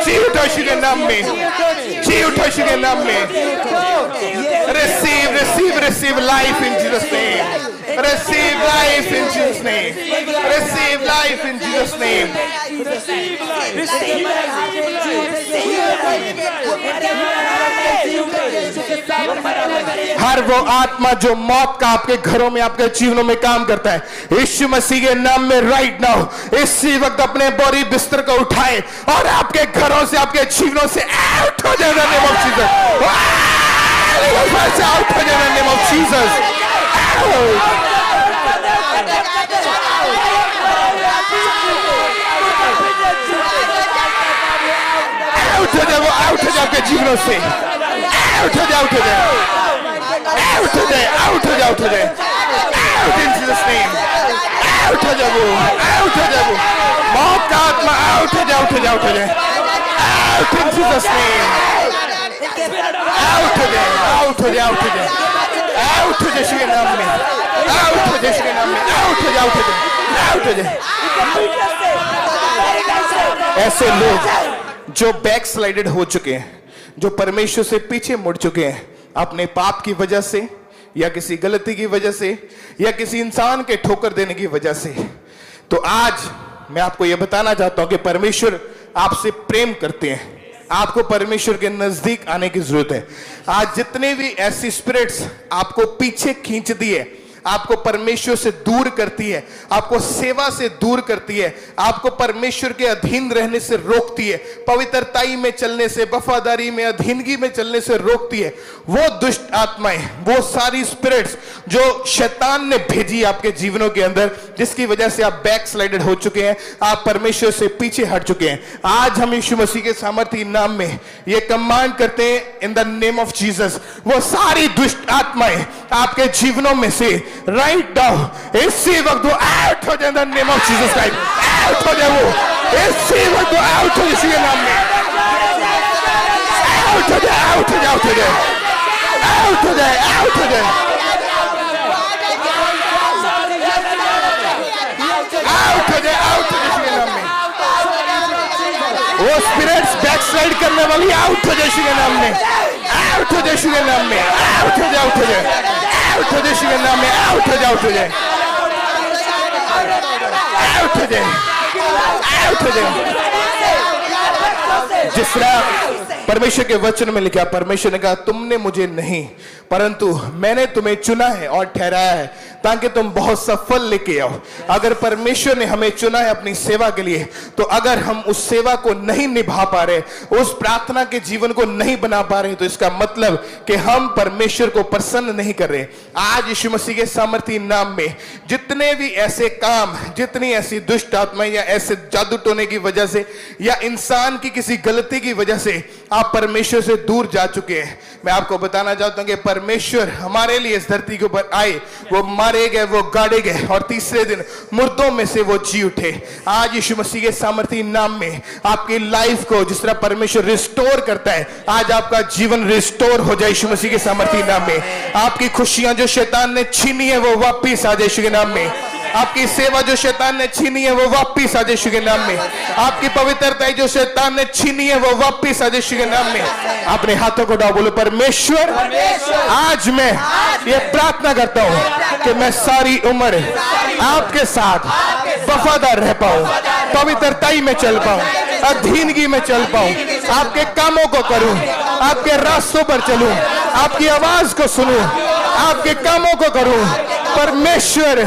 जी उठो यीशु के नाम में, जी उठो यीशु के नाम में। Receive life in Jesus' name. Receive life in Jesus' name. Receive life in Jesus' name. हर वो आत्मा जो मौत का आपके घरों में, आपके जीवनों में काम करता है, यीशु मसीह के नाम में राइट नाउ इसी वक्त अपने बोरी बिस्तर को उठाए और आपके घरों से, आपके जीवनों से आउट हो जाए नेम ऑफ जीसस। आउट हो जाए नेम ऑफ जीसस। आउट हो जाए, वो आउट हो जाए आपके जीवनों से। आउट हो जाए, आउट हो जाए, आउट हो जाए, आउट हो जाए, आउट हो जाए। Out in Jesus name. Out हो जाए वो, आउट हो जाए वो मौत का आत्मा। आउट हो जाए, आउट हो जाए, आउट हो जाए। Out in Jesus name. Out हो जाए, आउट हो जाए, आउट हो जाए, आउट हो जाए यीशु के नाम में। आउट हो जाए यीशु के नाम में। आउट हो जाए, आउट हो जाए, आउट हो जाए। ऐसे लोग जो बैकस्लाइडेड हो चुके हैं, जो परमेश्वर से पीछे मुड़ चुके हैं अपने पाप की वजह से, या किसी गलती की वजह से, या किसी इंसान के ठोकर देने की वजह से, तो आज मैं आपको यह बताना चाहता हूं कि परमेश्वर आपसे प्रेम करते हैं। आपको परमेश्वर के नजदीक आने की जरूरत है। आज जितने भी ऐसी स्पिरिट्स आपको पीछे खींचती है, आपको परमेश्वर से दूर करती है, आपको सेवा से दूर करती है, आपको परमेश्वर के अधीन रहने से रोकती है, पवित्रताई में चलने से, वफादारी में, अधीनगी में चलने से रोकती है, वो दुष्ट आत्माएं, वो सारी स्पिरिट्स जो शैतान ने भेजी आपके जीवनों के अंदर, जिसकी वजह से आप बैकस्लाइडेड हो चुके हैं, आप परमेश्वर से पीछे हट चुके हैं। आज हम यीशु मसीह के सामर्थी नाम में ये कमांड करते हैं, इन द नेम ऑफ जीसस, वो सारी दुष्ट आत्माएं आपके जीवनों में से राइट नाउ इसी वक्त वो आउट हो जाए, in the name of Jesus Christ. Out हो जाए वो इसी वक्त, वो आउट हो जाए नाम में। आउट हो जाए, आउट हो जाए, आउट हो जाए, आउट हो जाए, आउट हो जाए, आउट हो जाए, आउट हो जाए नाम में। वो स्पिरिट्स बैकस्लाइड करने वाली आउट हो जाए के नाम में। आउट हो जाए के नाम में। आउट हो जाए, आउट हो जाए, आउट हो जाए के नाम में। आउट हो जाए, आउट हो जाए, आउट हो जाए, आउट हो जाए। जिस तरह परमेश्वर के वचन में लिखा, परमेश्वर ने कहा तुमने मुझे नहीं परंतु मैंने तुम्हें चुना है और ठहराया है ताकि तुम बहुत सफल लेके आओ। अगर परमेश्वर ने हमें चुना है अपनी सेवा के लिए, तो अगर हम उस सेवा को नहीं निभा पा रहे, उस प्रार्थना के जीवन को नहीं बना पा रहे, तो इसका मतलब कि हम परमेश्वर को प्रसन्न नहीं कर रहे। आज यीशु मसीह के सामर्थी नाम में जितने भी ऐसे काम, जितनी ऐसी दुष्ट आत्माएं या ऐसे जादू टोने की वजह से या इंसान की किसी गलती की वजह से आप परमेश्वर से दूर जा चुके हैं, मैं आपको बताना चाहता हूं कि परमेश्वर हमारे लिए इस धरती के ऊपर आए, वो मारे गए, वो गाड़े गए और तीसरे दिन मुर्दों में से वो जी उठे। आज यीशु मसीह के सामर्थी नाम में आपकी लाइफ को जिस तरह परमेश्वर रिस्टोर करता है, आज आपका जीवन रिस्टोर हो जाए यीशु मसीह के सामर्थी नाम में। आपकी खुशियां जो शैतान ने छीनी है वो वापिस आ जाए यीशु के नाम में। आपकी सेवा जो शैतान ने छीनी है वो वापिस आ जाए यीशु के नाम में। आपकी पवित्रता जो शैतान ने छीनी है वो वापिस आ जाए यीशु के नाम में। अपने हाथों को उठाओ, बोलो परमेश्वर आज मैं ये प्रार्थना करता हूँ कि मैं सारी उम्र आपके साथ वफादार रह पाऊं, पवित्रताई में चल पाऊं, अधीनगी में चल पाऊं, आपके कामों को करूं, आपके रास्तों पर चलूं, आपकी आवाज को सुनूं, आपके कामों को करूं। परमेश्वर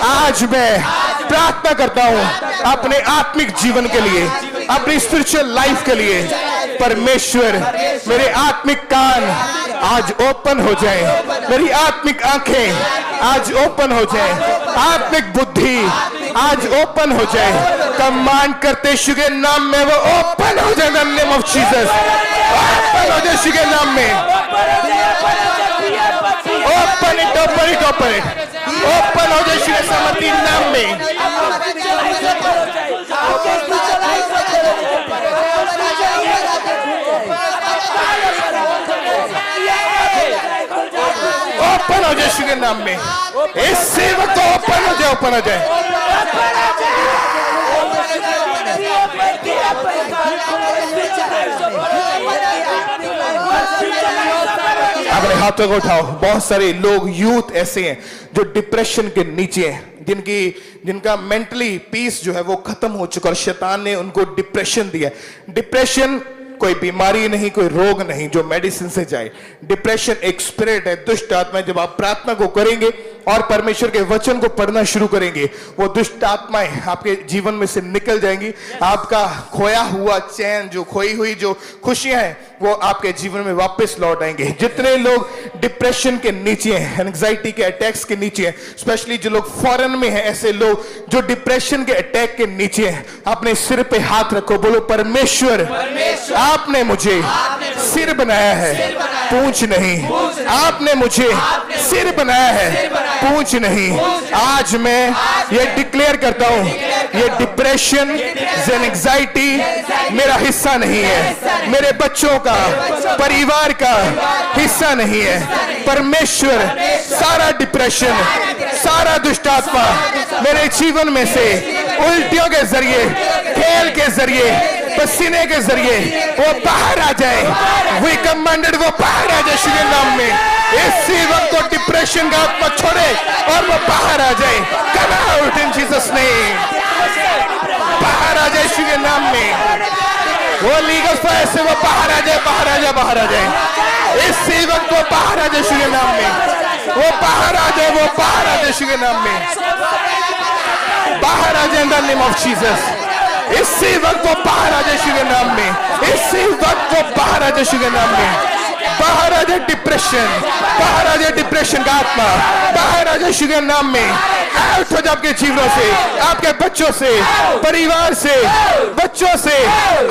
आज मैं प्रार्थना करता हूं अपने आत्मिक जीवन के लिए, अपनी स्पिरिचुअल लाइफ के लिए। परमेश्वर मेरे आत्मिक कान आज ओपन हो जाए, मेरी आत्मिक आंखें आज ओपन हो जाए, आत्मिक बुद्धि आज ओपन हो जाए। कमांड करते यीशु के नाम में वो ओपन हो जाए, in the name of Jesus. Open हो जाए यीशु के नाम में। Open it, open it, open it, open हो जाए यीशु के सामर्थी नाम में। ओपन हो जाए यीशु के नाम में। इस सेवक को ओपन हो जाए, ओपन हो जाए। अपने हाथों को उठाओ। बहुत सारे लोग, यूथ ऐसे हैं जो डिप्रेशन के नीचे हैं, जिनका मेंटली पीस जो है वो खत्म हो चुका और शैतान ने उनको डिप्रेशन दिया। डिप्रेशन कोई बीमारी नहीं, कोई रोग नहीं जो मेडिसिन से जाए। डिप्रेशन एक स्पिरिट है, दुष्ट आत्मा। जब आप प्रार्थना को करेंगे और परमेश्वर के वचन को पढ़ना शुरू करेंगे, वो दुष्ट आत्माएं आपके जीवन में से निकल जाएंगी। आपका खोया हुआ चैन, जो खोई हुई जो खुशियां हैं, वो आपके जीवन में वापस लौट आएंगे। जितने लोग डिप्रेशन के नीचे हैं, एंजाइटी के अटैक्स के नीचे हैं, स्पेशली जो लोग फॉरेन में हैं, ऐसे लोग जो डिप्रेशन के अटैक के नीचे हैं, अपने सिर पे हाथ रखो, बोलो परमेश्वर आपने मुझे सिर बनाया है, पूंछ नहीं। आपने मुझे सिर बनाया है, पूंछ नहीं। आज मैं ये डिक्लेयर करता हूं, ये डिप्रेशन, एंजाइटी मेरा हिस्सा नहीं है, मेरे बच्चों का, परिवार का हिस्सा नहीं है। परमेश्वर सारा डिप्रेशन, सारा दुष्ट आत्मा मेरे जीवन में से उल्टियों के जरिए, खेल के जरिए, पसीने के जरिए वो बाहर आ जाए। वी कमांडेड वो बाहर आ जाए यीशु के नाम में। इसी वक्त को डिप्रेशन का आत्मा छोड़े और वो बाहर आ जाए। Come out in Jesus name. बाहर आ जाए यीशु के नाम में। वो लीगल फायर से वो बाहर आ जाए, बाहर आ जाए, बाहर आ जाए। इसी वक्त वो बाहर आ जाए यीशु के नाम में। वो बाहर आ जाए, वो बाहर आ जाए यीशु के नाम में। बाहर आ जाए in the name of Jesus. इसी वक्त वो बाहर आ जाए यीशु के नाम में। इसी वक्त वो बाहर आ जाए यीशु के नाम में। बाहर आ जाए डिप्रेशन, बाहर आ जाए डिप्रेशन का आत्मा, बाहर आ जाए यीशु के नाम में। आउट हो जाए आपके जीवनों से, आपके बच्चों से, परिवार से, बच्चों से,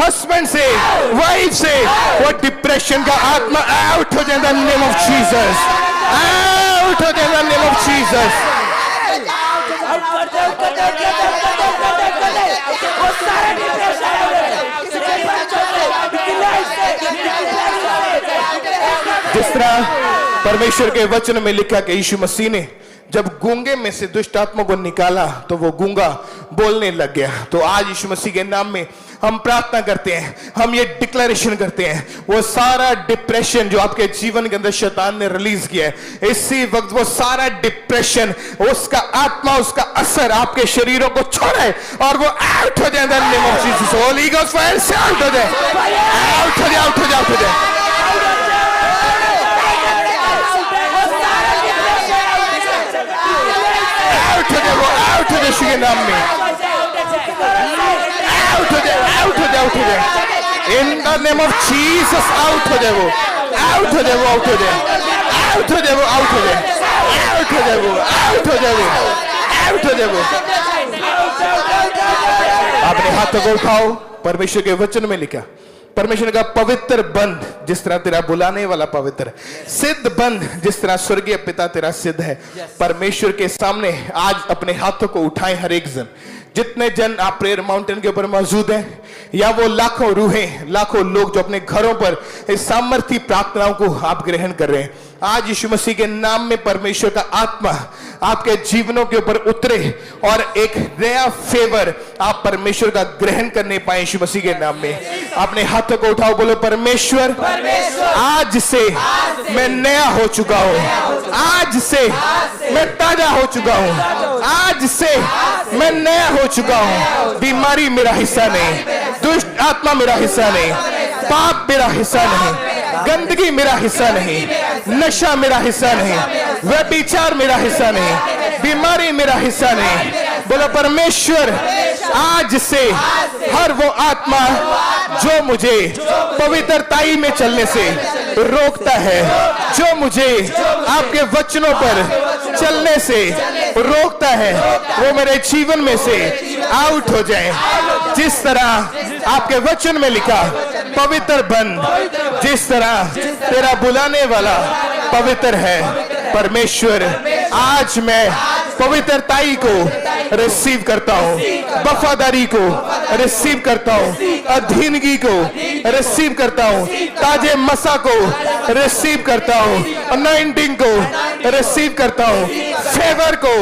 हस्बैंड से, वाइफ से। वो डिप्रेशन का आत्मा आउट हो जाए in the name of Jesus. Out हो जाए in the name of Jesus. जिस तरह परमेश्वर के वचन में लिखा कि यीशु मसीह ने जब गूंगे में से दुष्ट आत्मा को निकाला तो वो गूंगा बोलने लग गया। तो आज यीशु मसीह के नाम में हम प्रार्थना करते हैं, हम ये डिक्लेरेशन करते हैं, वो सारा डिप्रेशन जो आपके जीवन के अंदर शैतान ने रिलीज किया है, इसी वक्त वो सारा डिप्रेशन, उसका आत्मा, उसका असर आपके शरीरों को छोड़े और वो आउट हो जाए in the name of Jesus. Holi ghost fire से आउट हो जाए, आउट हो जाए, आउट हो जाए, आउट हो जाए। आउट हो जाए, वो आउट हो जाए यीशु के नाम में, आउट हो जाए, आउट हो जाए, आउट हो जाए in the name of Jesus. Out हो जाए वो, आउट हो जाए वो, आउट हो जाए, आउट हो जाए वो, आउट हो जाए, आउट हो जाए वो, आउट हो जाए वो, आउट हो जाए वो। अपने हाथों को उठाओ, परमेश्वर के वचन में लिखा, परमेश्वर का पवित्र बंध जिस तरह तेरा बुलाने वाला पवित्र, सिद्ध बंध जिस तरह स्वर्गीय पिता तेरा सिद्ध है। परमेश्वर के सामने आज अपने हाथों को उठाएं हर एक जन, जितने जन आप प्रेयर माउंटेन के ऊपर मौजूद हैं, या वो लाखों रूहें, लाखों लोग जो अपने घरों पर इस सामर्थी प्रार्थनाओं को आप ग्रहण कर रहे हैं। आज यीशु मसीह के नाम में परमेश्वर का आत्मा आपके जीवनों के ऊपर उतरे और एक नया फेवर आप परमेश्वर का ग्रहण करने पाए यीशु मसीह के नाम में। अपने हाथों को उठाओ, बोलो परमेश्वर आज से मैं नया हो चुका हूं, आज से मैं ताजा हो चुका हूं, आज से मैं नया हो चुका हूं। बीमारी मेरा हिस्सा नहीं, दुष्ट आत्मा मेरा हिस्सा नहीं, पाप मेरा हिस्सा नहीं, गंदगी मेरा हिस्सा नहीं, नशा मेरा हिस्सा नहीं, व्यभिचार मेरा हिस्सा नहीं, बीमारी मेरा हिस्सा नहीं। बोलो परमेश्वर आज से हर वो आत्मा जो मुझे पवित्रताई में चलने से रोकता है, जो मुझे आपके वचनों पर चलने से रोकता है, वो मेरे जीवन में से आउट हो जाए। जिस तरह आपके वचन में लिखा पवित्र बंध, जिस तरह तेरा बुलाने वाला पवित्र है, परमेश्वर आज मैं पवित्रताई को रिसीव करता हूँ, वफादारी को रिसीव करता हूँ, अधीनगी को रिसीव करता हूँ, ताजे मसा को रिसीव करता हूँ, अनॉइंटिंग को रिसीव करता हूँ, फेवर को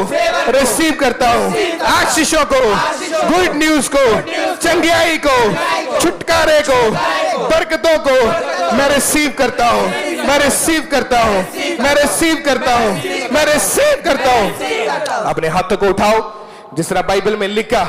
रिसीव करता हूँ, आशीषों को, गुड न्यूज को, चंगियाई को, छुटकारे को, बरकतों को मैं रिसीव करता हूँ, मैं रिसीव करता हूँ, मैं रिसीव करता हूँ, मैं रिसीव करता हूँ। अपने हाथों को उठाओ, जिस तरह बाइबल में लिखा,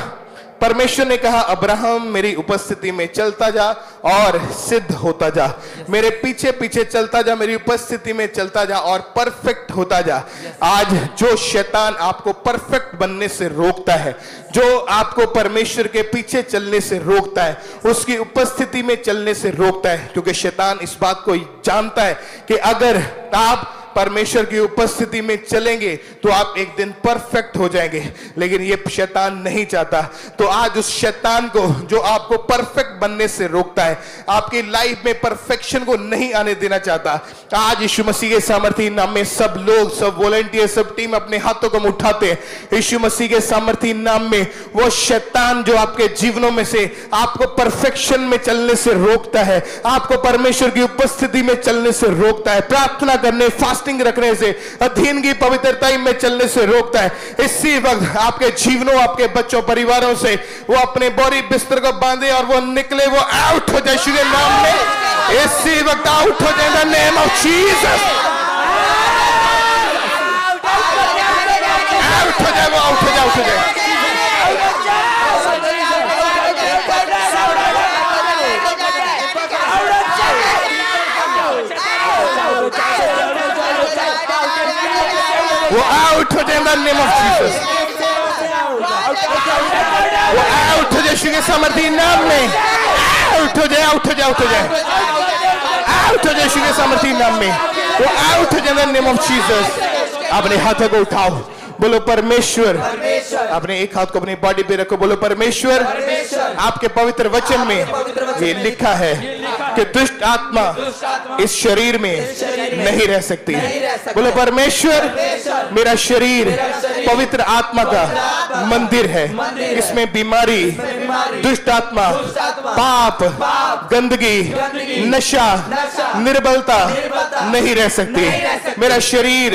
परमेश्वर ने कहा अब्राहम मेरी उपस्थिति में चलता जा और सिद्ध होता जा, मेरे पीछे पीछे चलता जा, मेरी उपस्थिति में चलता जा और परफेक्ट होता जा। आज जो शैतान आपको परफेक्ट बनने से रोकता है, जो आपको परमेश्वर के पीछे चलने से रोकता है, उसकी उपस्थिति में चलने से रोकता है, क्योंकि शैतान इस बात को जानता है कि अगर आप परमेश्वर की उपस्थिति में चलेंगे तो आप एक दिन परफेक्ट हो जाएंगे, लेकिन ये शैतान नहीं चाहता। तो आज उस शैतान को जो आपको परफेक्ट बनने से रोकता है, आपकी लाइफ में परफेक्शन को नहीं आने देना चाहता, आज यीशु मसीह के सामर्थी नाम में सब लोग, सब वॉलंटियर, सब टीम अपने हाथों को उठाते हैं। यीशु मसीह के सामर्थी नाम में वो शैतान जो आपके जीवनों में से आपको परफेक्शन में चलने से रोकता है, आपको परमेश्वर की उपस्थिति में चलने से रोकता है, प्रार्थना करने, फास्टिंग रखने से, अधीनगी, पवित्रता में चलने से रोकता है, इसी वक्त आपके जीवनों, आपके बच्चों, परिवारों से वो अपने बोरी बिस्तर को बांधे और वो निकले, वो आउट हो जाए यीशु के नाम में। इसी वक्त आउट हो जाए in the name of Jesus. Out हो जाए वो, आउट हो जाए, आउट हो जाए। वो आउट हो जाए in the name of Jesus. वो आउट हो जाए यीशु के सामर्थी नाम में। आउट हो जाए, आउट हो जाए, आउट हो जाए, आउट हो जाए यीशु के सामर्थी नाम में। वो आउट हो जाए in the name of Jesus. अपने हाथों को उठाओ, बोलो परमेश्वर। अपने एक हाथ को अपनी बॉडी पे रखो, बोलो परमेश्वर। आपके पवित्र वचन में ये लिखा है कि दुष्ट आत्मा इस शरीर में नहीं रह सकती। बोलो परमेश्वर, मेरा शरीर पवित्र आत्मा का मंदिर है, इसमें बीमारी, दुष्ट आत्मा, पाप, गंदगी, नशा, निर्बलता नहीं रह सकती। मेरा शरीर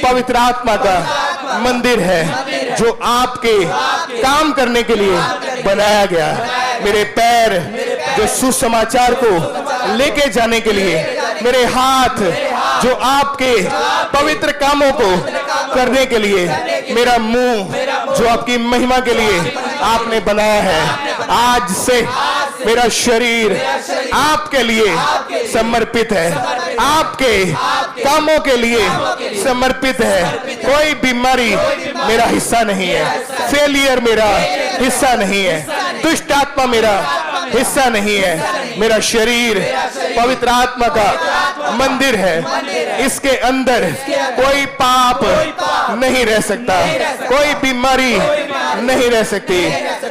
पवित्र आत्मा का मंदिर है जो आपके काम करने के लिए बनाया गया। मेरे पैर जो सुसमाचार को लेके जाने के लिए, मेरे हाथ जो आपके पवित्र कामों को करने के लिए, मेरा मुंह जो आपकी महिमा के लिए आपने बनाया है। आज से मेरा शरीर आपके लिए समर्पित है, आपके कामों के लिए समर्पित है। कोई बीमारी मेरा हिस्सा नहीं है, फेलियर मेरा हिस्सा नहीं है, दुष्ट आत्मा मेरा हिस्सा नहीं है। मेरा शरीर पवित्र आत्मा का मंदिर है, इसके अंदर कोई पाप नहीं रह सकता, कोई बीमारी नहीं रह सकती।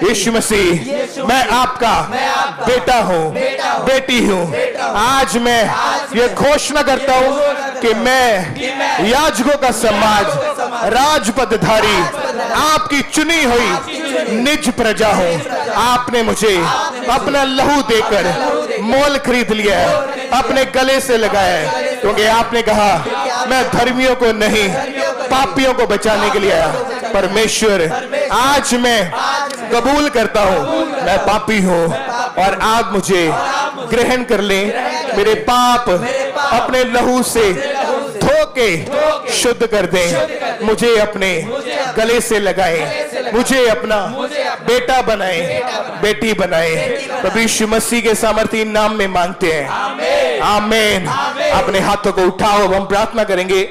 यीशु मसीह, मैं आपका बेटा हूँ, बेटी हूँ। आज मैं ये घोषणा करता हूँ कि मैं याजकों का समाज, राजपदधारी, आपकी चुनी हुई निज प्रजा हूँ। आपने मुझे अपना लहू देकर मोल खरीद लिया है, अपने गले से लगाया है, क्योंकि आपने कहा मैं धर्मियों को नहीं पापियों को बचाने के लिए आया। परमेश्वर, आज मैं कबूल करता हूँ मैं पापी हूँ और आप मुझे ग्रहण कर लें। मेरे पाप अपने लहू से धो के शुद्ध कर दें, मुझे अपने गले से लगाएं, मुझे अपना बेटा बनाएं, बेटी बनाएं। प्रभु यीशु मसीह के सामर्थी नाम में मांगते हैं, आमीन। अपने हाथों को उठाओ, हम प्रार्थना करेंगे।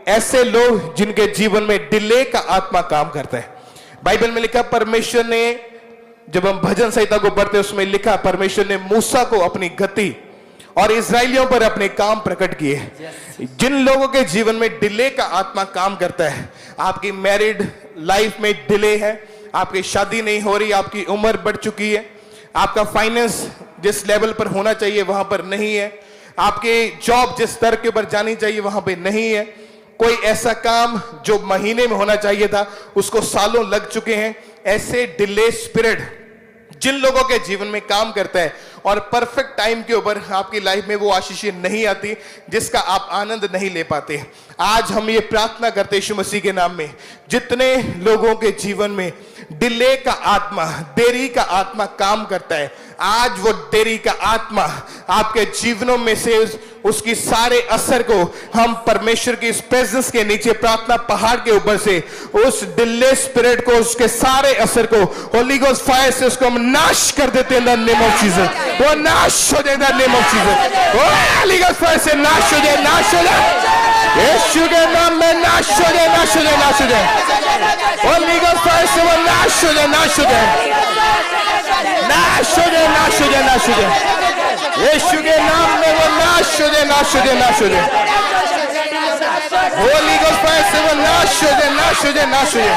ऐसे लोग जिनके जीवन में डिले का आत्मा काम करता है, बाइबल में लिखा, परमेश्वर ने, जब हम भजन संहिता को पढ़ते हैं उसमें लिखा, परमेश्वर ने मूसा को अपनी गति और इस्राएलियों पर अपने काम प्रकट किए। जिन लोगों के जीवन में डिले का आत्मा काम करता है, आपकी मैरिड लाइफ में डिले है, आपकी शादी नहीं हो रही, आपकी उम्र बढ़ चुकी है, आपका फाइनेंस जिस लेवल पर होना चाहिए वहां पर नहीं है, आपके जॉब जिस स्तर के ऊपर जानी चाहिए वहां पे नहीं है, कोई ऐसा काम जो महीने में होना चाहिए था उसको सालों लग चुके हैं। ऐसे डिले स्पिरिट जिन लोगों के जीवन में काम करता है और परफेक्ट टाइम के ऊपर आपकी लाइफ में वो आशीषें नहीं आती जिसका आप आनंद नहीं ले पाते, आज हम ये प्रार्थना करते हैं यीशु मसीह के नाम में, जितने लोगों के जीवन में डिले का आत्मा, देरी का आत्मा काम करता है, आज वो देरी का आत्मा आपके जीवनों में से उसकी सारे असर को हम परमेश्वर की इस प्रेजेंस के नीचे प्रार्थना पहाड़ के ऊपर से उस डिले स्पिरिट को, उसके सारे असर को होली गोस्ट फायर से उसको हम नाश कर देते हैं। इन द नेम ऑफ जीसस वो नाश हो जाए, in the name of Jesus वो होली गोस्ट फायर से नाश हो जाए, नाश हो जाए, यीशु के नाम में नाश हो जाए, नाश हो जाए, नाश हो जाए। होली गोस्ट फायर से वो नाश हो जाए, नाश हो जाए, नाश हो जाए, नाश हो जाए, नाश हो जाए, यीशु के नाम में वो नाश हो जाए, नाश हो जाए, नाश हो जाए। होली गोस्ट फायर से वो नाश हो जाए, नाश हो जाए, नाश हो जाए।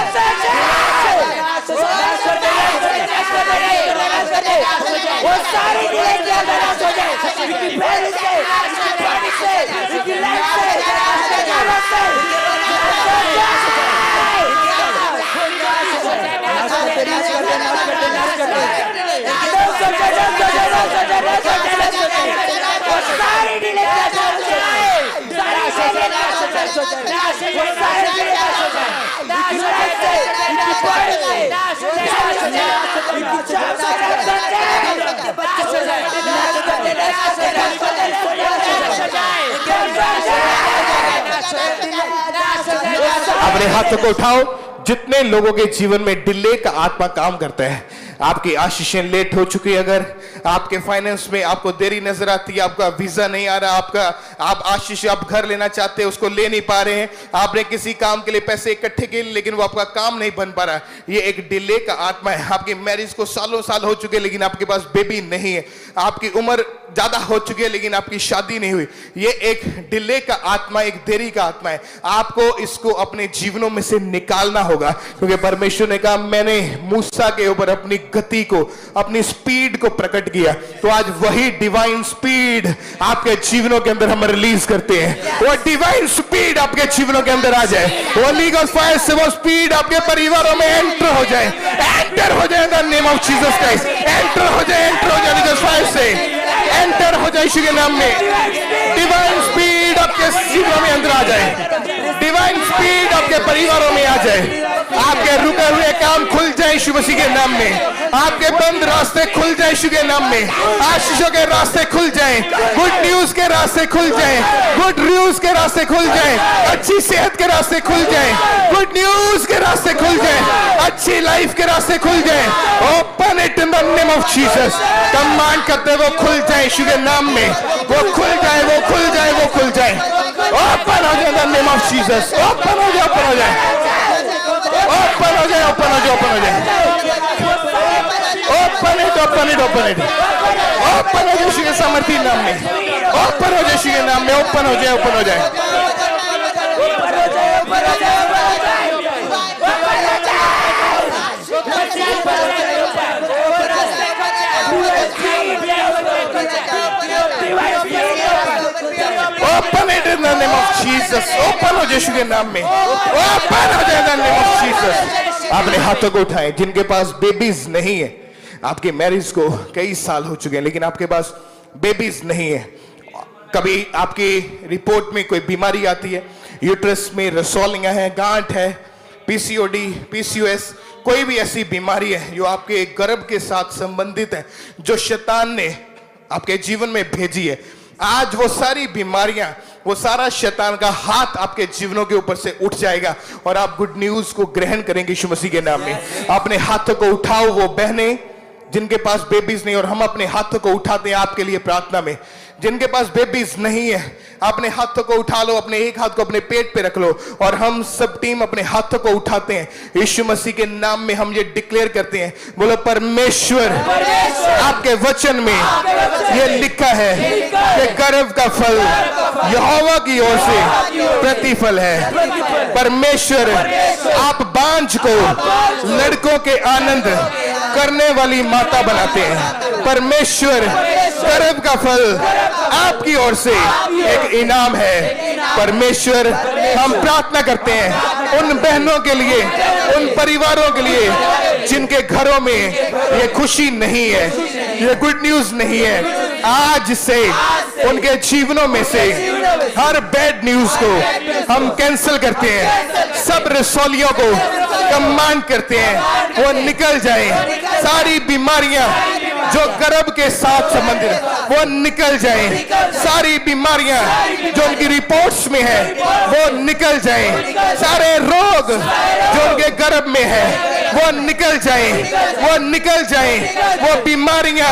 वो सारी डिले के अंदर नाश हो जाए, इनकी फैल से, इनकी बॉडी से, इनकी लाइफ से, इनके जीवन से अपने हाथों को उठाओ। जितने लोगों के जीवन में डिले का आत्मा काम करता है, आपकी आशीषें लेट हो चुकी है, अगर आपके फाइनेंस में आपको देरी नजर आती है, आपका वीजा नहीं आ रहा, आप आशीष आप घर लेना चाहते हैं उसको ले नहीं पा रहे हैं, आपने किसी काम के लिए पैसे इकट्ठे किए लेकिन वो आपका काम नहीं बन पा रहा, ये एक डिले का आत्मा है। आपकी मैरिज को सालों साल हो चुके लेकिन आपके पास बेबी नहीं है, आपकी उम्र ज्यादा हो चुकी है लेकिन आपकी शादी नहीं हुई, ये एक डिले का आत्मा, एक देरी का आत्मा है। आपको इसको अपने जीवनों में से निकालना होगा, क्योंकि परमेश्वर ने कहा मैंने मूसा के ऊपर अपनी गति को, अपनी स्पीड को प्रकट किया, तो आज वही डिवाइन स्पीड आपके जीवनों के अंदर हम रिलीज करते हैं। वो डिवाइन स्पीड आपके जीवनों के अंदर आ जाए, होली गोस्ट फायर से वो स्पीड आपके परिवारों में एंटर हो जाए, एंटर हो जाए in the name of Jesus Christ, enter हो जाए, एंटर हो जाए गोस्ट फायर से, एंटर हो जाए यीशु के नाम में। डिवाइन स्पीड आपके जीवनों में अंदर आ जाए, डिवाइन डिवाइन स्पीड आपके परिवारों में आ जाए, आपके रुके हुए काम खुल जाए यीशु मसीह के नाम में, आपके बंद रास्ते खुल जाए यीशु के नाम में, आशीषों के रास्ते खुल जाए, गुड न्यूज के रास्ते खुल जाए, गुड न्यूज के रास्ते खुल जाए, अच्छी सेहत के रास्ते खुल जाए, गुड न्यूज के रास्ते खुल जाए, अच्छी लाइफ के रास्ते खुल जाए। Open it in the name of Jesus. Command करते वो खुल जाए यीशु के नाम में, वो खुल जाए, वो खुल जाए, वो खुल जाए। ओपन हो जाए the name of Jesus. Open हो जाए, ओपन हो जाए, ओपन हो जाए, ओपन हो जाए, ओपन हो जाए। Open it, open it, open it. Open हो जाए यीशु के सामर्थी नाम में, ओपन हो जाए यीशु के नाम में, ओपन हो जाए, ओपन हो जाए। Open it in the name of Jesus. Open हो यीशु के नाम में, ओपन हो जाए in the name of Jesus। आपने हाथों को उठाए जिनके पास बेबीज नहीं है, आपकी मैरिज को कई साल हो चुके हैं लेकिन आपके पास बेबीज नहीं है। कभी आपकी रिपोर्ट में कोई बीमारी आती है, यूट्रस में रसौलियां हैं, गांठ है, पीसीओडी, पीसीओएस, कोई भी ऐसी बीमारी है जो आपके गर्भ के साथ संबंधित है, जो शैतान ने आपके जीवन में भेजी है। आज वो सारी बीमारियां, वो सारा शैतान का हाथ आपके जीवनों के ऊपर से उठ जाएगा और आप गुड न्यूज को ग्रहण करेंगे यीशु मसीह के नाम में। अपने हाथों को उठाओ वो बहनें जिनके पास बेबीज नहीं, और हम अपने हाथों को उठाते हैं आपके लिए प्रार्थना में। जिनके पास बेबीज नहीं है, अपने हाथों को उठा लो, अपने एक हाथ को अपने पेट पे रख लो और हम सब टीम अपने हाथों को उठाते हैं यीशु मसीह के नाम में। हम ये डिक्लेयर करते हैं, बोलो परमेश्वर आपके वचन में ये लिखा है कि गर्भ का फल यहोवा की ओर से प्रतिफल है। परमेश्वर आप बांझ को लड़कों के आनंद करने वाली माता बनाते हैं। परमेश्वर गर्भ का फल आपकी ओर से एक इनाम है। परमेश्वर हम प्रार्थना करते हैं उन बहनों के लिए, उन परिवारों के लिए जिनके घरों में ये खुशी नहीं है, ये गुड न्यूज नहीं है। आज से उनके जीवनों में से हर बैड न्यूज को हम कैंसिल करते हैं, सब रसौलियों को कमांड करते हैं वो निकल जाए। सारी बीमारियां जो गर्भ के साथ संबंधित वो निकल जाए, सारी बीमारियां जो उनकी रिपोर्ट्स में है वो निकल जाए, सारे रोग जो उनके गर्भ में है वो निकल जाए, वो निकल जाए, वो बीमारियां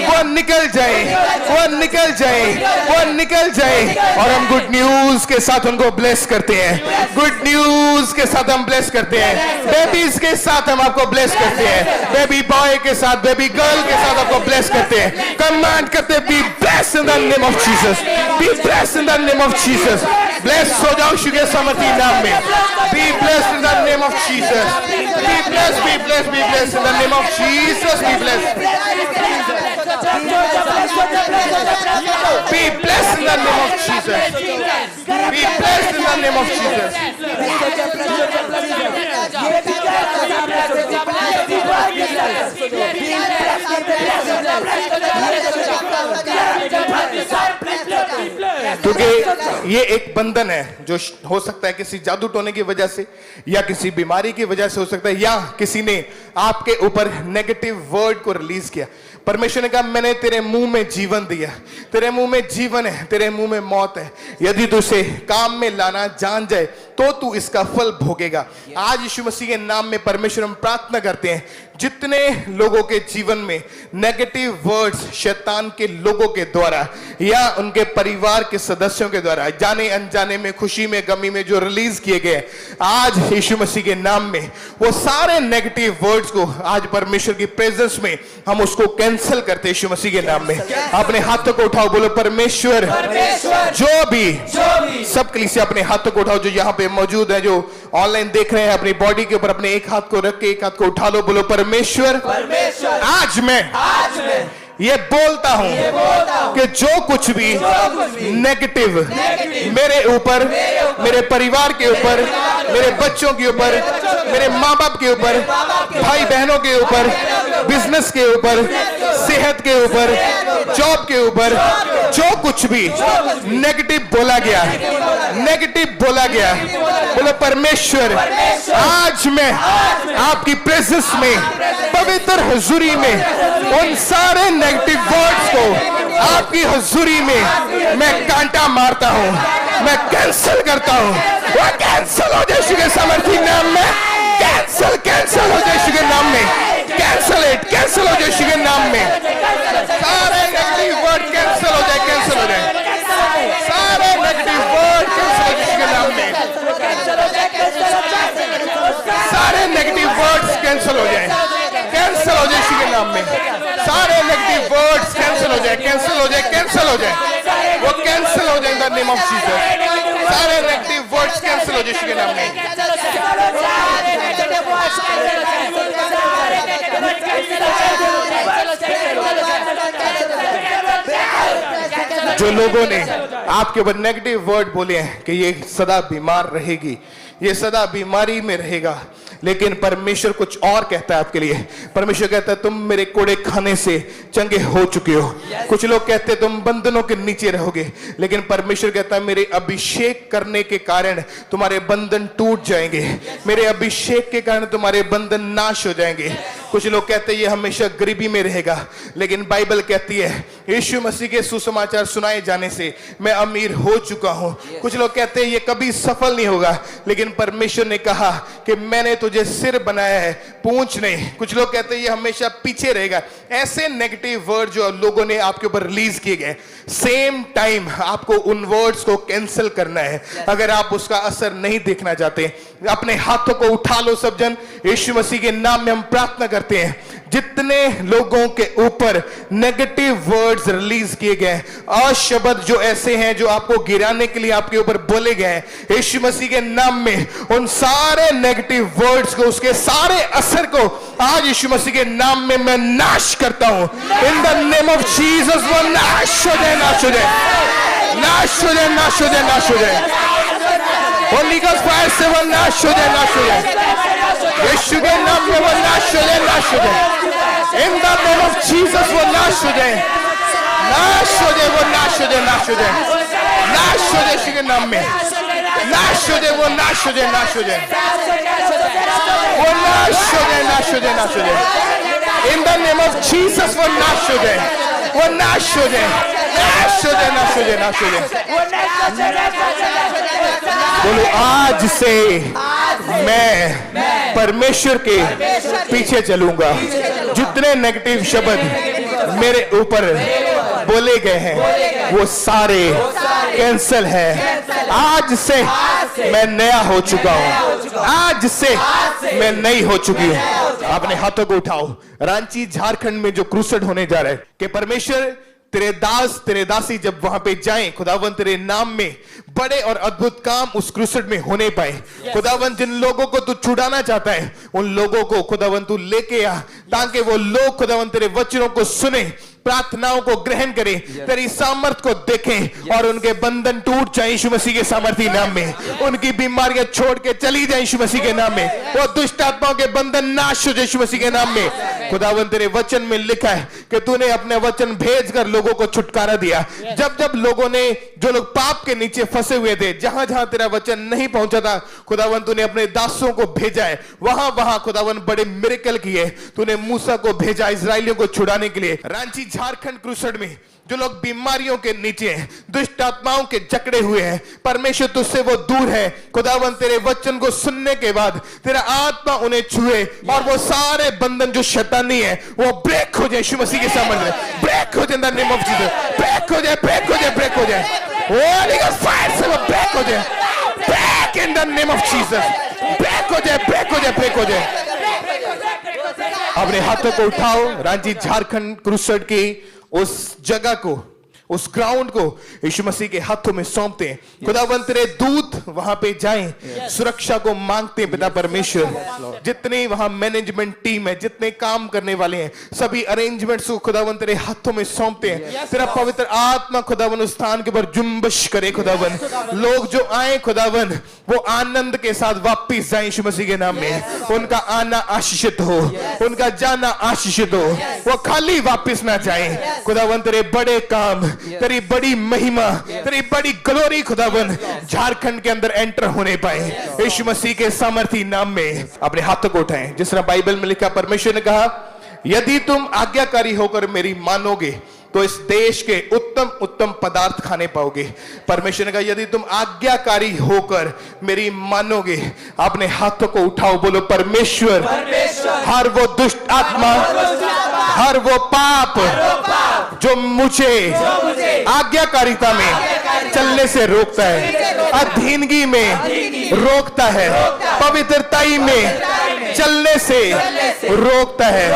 वो निकल जाए, वो निकल जाए, वो निकल जाए। और हम गुड न्यूज के साथ उनको ब्लेस करते हैं, गुड न्यूज के साथ हम ब्लेस करते हैं, बेबीज के साथ हम आपको ब्लेस करते हैं, बेबी बॉय के साथ, बेबी गर्ल के साथ आपको ब्लेस करते हैं। कमांड करते हैं, be blessed in the name of Jesus, be blessed in the name of Jesus. Bless हो जाओ यीशु के सामर्थी नाम में, be blessed in the name of Jesus, be blessed, be blessed, be blessed in the name of Jesus, be blessed, be blessed in the name of Jesus, be blessed in the name of Jesus। क्योंकि ये एक बंधन है जो हो सकता है किसी जादू टोने की वजह से या किसी बीमारी की वजह से हो सकता है, या किसी ने आपके ऊपर नेगेटिव वर्ड को रिलीज किया। परमेश्वर ने कहा मैंने तेरे मुंह में जीवन दिया, तेरे मुंह में जीवन है, तेरे मुंह में मौत है। यदि तू इसे काम में लाना जान जाए तो तू इसका फल भोगेगा। आज यीशु मसीह के नाम में परमेश्वर हम प्रार्थना करते हैं, जितने लोगों के जीवन में नेगेटिव वर्ड्स शैतान के लोगों के द्वारा या उनके परिवार के सदस्यों के द्वारा जाने अनजाने में, खुशी में, गमी में जो रिलीज किए गए, आज यीशु मसीह के नाम में वो सारे नेगेटिव वर्ड्स को आज परमेश्वर की प्रेजेंस में हम उसको कैंसिल करते हैं यीशु मसीह के नाम में। अपने हाथों को उठाओ, बोलो परमेश्वर जो भी सब कलीसिया अपने हाथों को उठाओ जो यहाँ पे मौजूद है, जो ऑनलाइन देख रहे हैं, अपनी बॉडी के ऊपर अपने एक हाथ को रख के एक हाथ को उठा लो, बोलो परमेश्वर आज मैं ये बोलता हूं कि जो कुछ भी नेगेटिव मेरे ऊपर, मेरे परिवार के ऊपर, मेरे बच्चों के ऊपर, मेरे माँ बाप के ऊपर, भाई बहनों के ऊपर, बिजनेस के ऊपर, सेहत के ऊपर, जॉब के ऊपर, जो कुछ भी नेगेटिव बोला गया, नेगेटिव बोला गया, बोलो परमेश्वर आज मैं आपकी प्रेजेंस में, पवित्र हुजूरी में उन सारे नेगेटिव वर्ड्स को आपकी हुजूरी में मैं कांटा मारता हूं, मैं कैंसिल करता हूं। वो कैंसिल हो जाए यीशु के सामर्थी नाम में, कैंसिल कैंसिल हो जाए यीशु के नाम में, कैंसिल हो जाए यीशु के नाम में। सारे नेगेटिव वर्ड कैंसिल हो जाए, कैंसिल हो जाए, सारे नेगेटिव वर्ड कैंसिल हो जाए यीशु के नाम में, सारे नेगेटिव वर्ड्स कैंसिल हो जाए, कैंसिल हो जाए यीशु के नाम में, सारे नेगेटिव वर्ड्स कैंसिल हो जाए, कैंसिल हो जाए, कैंसिल हो जाए, वो कैंसिल हो जाए in the name of Jesus. सारे नेगेटिव वर्ड्स कैंसिल हो जाए यीशु के नाम में। जो लोगों ने आपके ऊपर नेगेटिव वर्ड बोले हैं कि ये सदा बीमार रहेगी, ये सदा बीमारी में रहेगा, लेकिन परमेश्वर कुछ और कहता है आपके लिए। परमेश्वर कहता है तुम मेरे कोड़े खाने से चंगे हो चुके हो। कुछ लोग कहते हैं तुम बंधनों के नीचे रहोगे, लेकिन परमेश्वर कहता है मेरे अभिषेक करने के कारण तुम्हारे बंधन टूट जाएंगे, मेरे अभिषेक के कारण तुम्हारे बंधन नाश हो जाएंगे। कुछ लोग कहते हैं ये हमेशा गरीबी में रहेगा, लेकिन बाइबल कहती है यीशु मसीह के सुसमाचार सुनाए जाने से मैं अमीर हो चुका हूं। कुछ लोग कहते हैं ये कभी सफल नहीं होगा, लेकिन परमेश्वर ने कहा कि मैंने तुझे सिर बनाया है, पूंछ नहीं। कुछ लोग कहते हैं ये हमेशा पीछे रहेगा। ऐसे नेगेटिव वर्ड जो लोगों ने आपके ऊपर रिलीज किए गए, सेम टाइम आपको उन वर्ड्स को कैंसिल करना है। अगर आप उसका असर नहीं देखना चाहते, अपने हाथों को उठा लो सब जन। यीशु मसीह के नाम में हम प्रार्थना करते हैं, जितने लोगों के ऊपर नेगेटिव वर्ड्स रिलीज किए गए, अशब्द जो ऐसे हैं जो आपको गिराने के लिए आपके ऊपर बोले गए, यीशु मसीह के नाम में उन सारे नेगेटिव वर्ड्स को, उसके सारे असर को आज यीशु मसीह के नाम में मैं नाश करता हूं। इन द नेम ऑफ जीसस वो नाश हो जाए, नाश हो जाए, नाश हो जाए, नाश हो जाए, नाश हो जाए। होली गॉस्ट फायर से वो नाश हो जाए, नाश हो जाए। यीशु के नाम में वो नाश हो जाए, नाश हो जाए। In the name of Jesus वो नाश हो जाए, नाश हो जाए, वो नाश हो जाए, नाश हो जाए, नाश हो जाए यीशु के नाम में, नाश हो जाए, वो नाश हो जाए, नाश हो जाए, वो नाश हो जाए, नाश हो जाए, नाश हो जाए। In the name of Jesus वो नाश हो जाए, वो नाश हो जाए, नाश हो जाए, नाश हो जाए, नाश हो जाए। बोलो आज से मैं परमेश्वर के पीछे चलूंगा। जितने नेगेटिव शब्द मेरे ऊपर बोले गए हैं वो सारे कैंसिल है। आज से मैं नया हो चुका हूं, आज से मैं नई हो चुकी हूं। अपने हाथों को उठाओ। रांची झारखंड में जो क्रूसेड होने जा रहा है कि परमेश्वर तेरे दास तेरे दासी जब वहां पे जाएं, खुदावन तेरे नाम में बड़े और अद्भुत काम उस क्रूसेड में होने पाए। खुदावन जिन लोगों को तू छुड़ाना चाहता है उन लोगों को खुदावन तू लेके आ, ताकि वो लोग खुदावन तेरे वचनों को सुने, प्रार्थनाओं को ग्रहण करें, तेरी सामर्थ को देखें और उनके बंधन टूट जाए यीशु मसीह के सामर्थी नाम में। उनकी बीमारियां छोड़ के चली जाए यीशु मसीह के नाम में। वो दुष्ट आत्माओं के बंधन नाश हो जाए यीशु मसीह के नाम में। खुदावन तेरे वचन में लिखा है कि तूने अपने वचन भेजकर लोगों को छुटकारा दिया। जब जब लोगों ने, जो लोग पाप के नीचे फंसे हुए थे, जहां जहां तेरा वचन नहीं पहुंचा था, खुदावन तूने अपने दासों को भेजा है। वहां वहां खुदावन बड़े मिरेकल किए। तूने मूसा को भेजा इजरायलियों को छुड़ाने के लिए। रांची झारखंड क्रूसेड में जो लोग बीमारियों के नीचे हैं, दुष्ट आत्माओं के जकड़े हुए हैं, परमेश्वर तुझसे वो दूर है। खुदावन तेरे वचन को सुनने के बाद तेरा आत्मा उन्हें छुए और वो सारे बंधन जो शैतानी है वो ब्रेक हो जाए यीशु मसीह के सामने, ब्रेक हो जाए in the name of Jesus, break हो जाए, ब्रेक हो जाए, ब्रेक हो जाए। होली गॉस्ट फायर से वो ब्रेक हो जाए, break in the name of Jesus, break हो जाए, ब्रेक हो जाए, ब्रेक हो जाए। अपने हाथों को उठाओ। रांची झारखंड क्रूसेड की उस जगह को, उस ग्राउंड को यीशु मसीह के हाथों में सौंपते हैं। खुदावंद तेरे दूत वहां पे जाएं, सुरक्षा को मांगते हैं पिता परमेश्वर। जितने वहां मैनेजमेंट टीम है, जितने काम करने वाले हैं, सभी अरेंजमेंट्स को खुदावंद तेरे हाथों में सौंपते हैं। तेरा पवित्र आत्मा खुदावंद उस स्थान के ऊपर जुम्बिश करे खुदावंद। लोग जो आए खुदावंद वो आनंद के साथ वापिस जाए यीशु मसीह के नाम में। उनका आना आशीषित हो, उनका जाना आशीषित हो, वो खाली वापिस ना जाए। खुदावंद तेरे बड़े काम, तेरी बड़ी महिमा, तेरी बड़ी ग्लोरी खुदावंद झारखंड के अंदर एंटर होने पाए यीशु मसीह के सामर्थी नाम में। अपने हाथों को उठाएं, जिस तरह बाइबल में लिखा, परमेश्वर ने कहा यदि तुम आज्ञाकारी होकर मेरी मानोगे तो इस देश के उत्तम उत्तम पदार्थ खाने पाओगे। परमेश्वर ने कहा यदि तुम आज्ञाकारी होकर मेरी मानोगे। अपने हाथों को उठाओ, बोलो परमेश्वर, हर वो दुष्ट आत्मा, हर वो पाप जो मुझे आज्ञाकारिता में चलने से रोकता है, अधीनगी में रोकता है, पवित्रताई में चलने से रोकता है,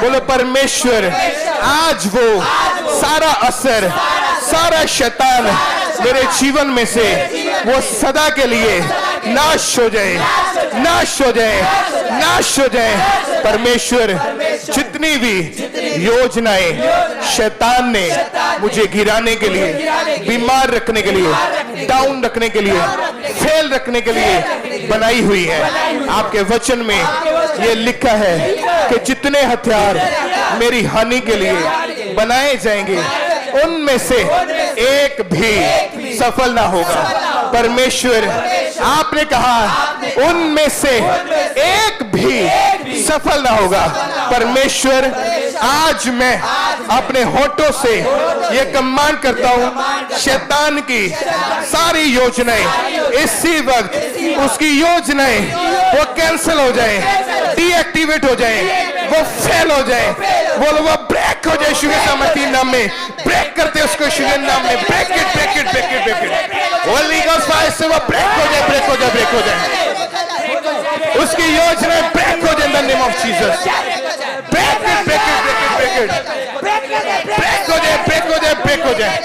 बोलो परमेश्वर आज वो सारा असर, सारा शैतान मेरे जीवन में से वो सदा के लिए नाश हो जाए, नाश हो जाए, नाश हो जाए। परमेश्वर जितनी भी योजनाएं शैतान ने मुझे गिराने के लिए, बीमार रखने के लिए, डाउन रखने के लिए, फेल रखने के लिए बनाई हुई है, आपके वचन में ये लिखा है कि जितने हथियार मेरी हानि के लिए बनाए जाएंगे उनमें से एक भी सफल ना होगा। परमेश्वर आपने कहा उनमें से एक भी सफल ना होगा। परमेश्वर आज मैं अपने होठों से ये कमांड करता हूं, शैतान की सारी योजनाएं इसी वक्त, उसकी योजनाएं वो कैंसिल हो जाए, डीएक्टिवेट हो जाए, वो फेल हो जाए, वो ब्रेक हो जाए यीशु के सामर्थी नाम में। ब्रेक करते उसको यीशु के नाम में, break it, break it, break it, break it. Holy ghost fire से वो ब्रेक हो जाए, ब्रेक हो जाए, ब्रेक हो जाए, उसकी योजना ब्रेक हो जाए in the name of Jesus. Break it, break it, break it, break it, break हो जाए, ब्रेक हो जाए, ब्रेक हो जाए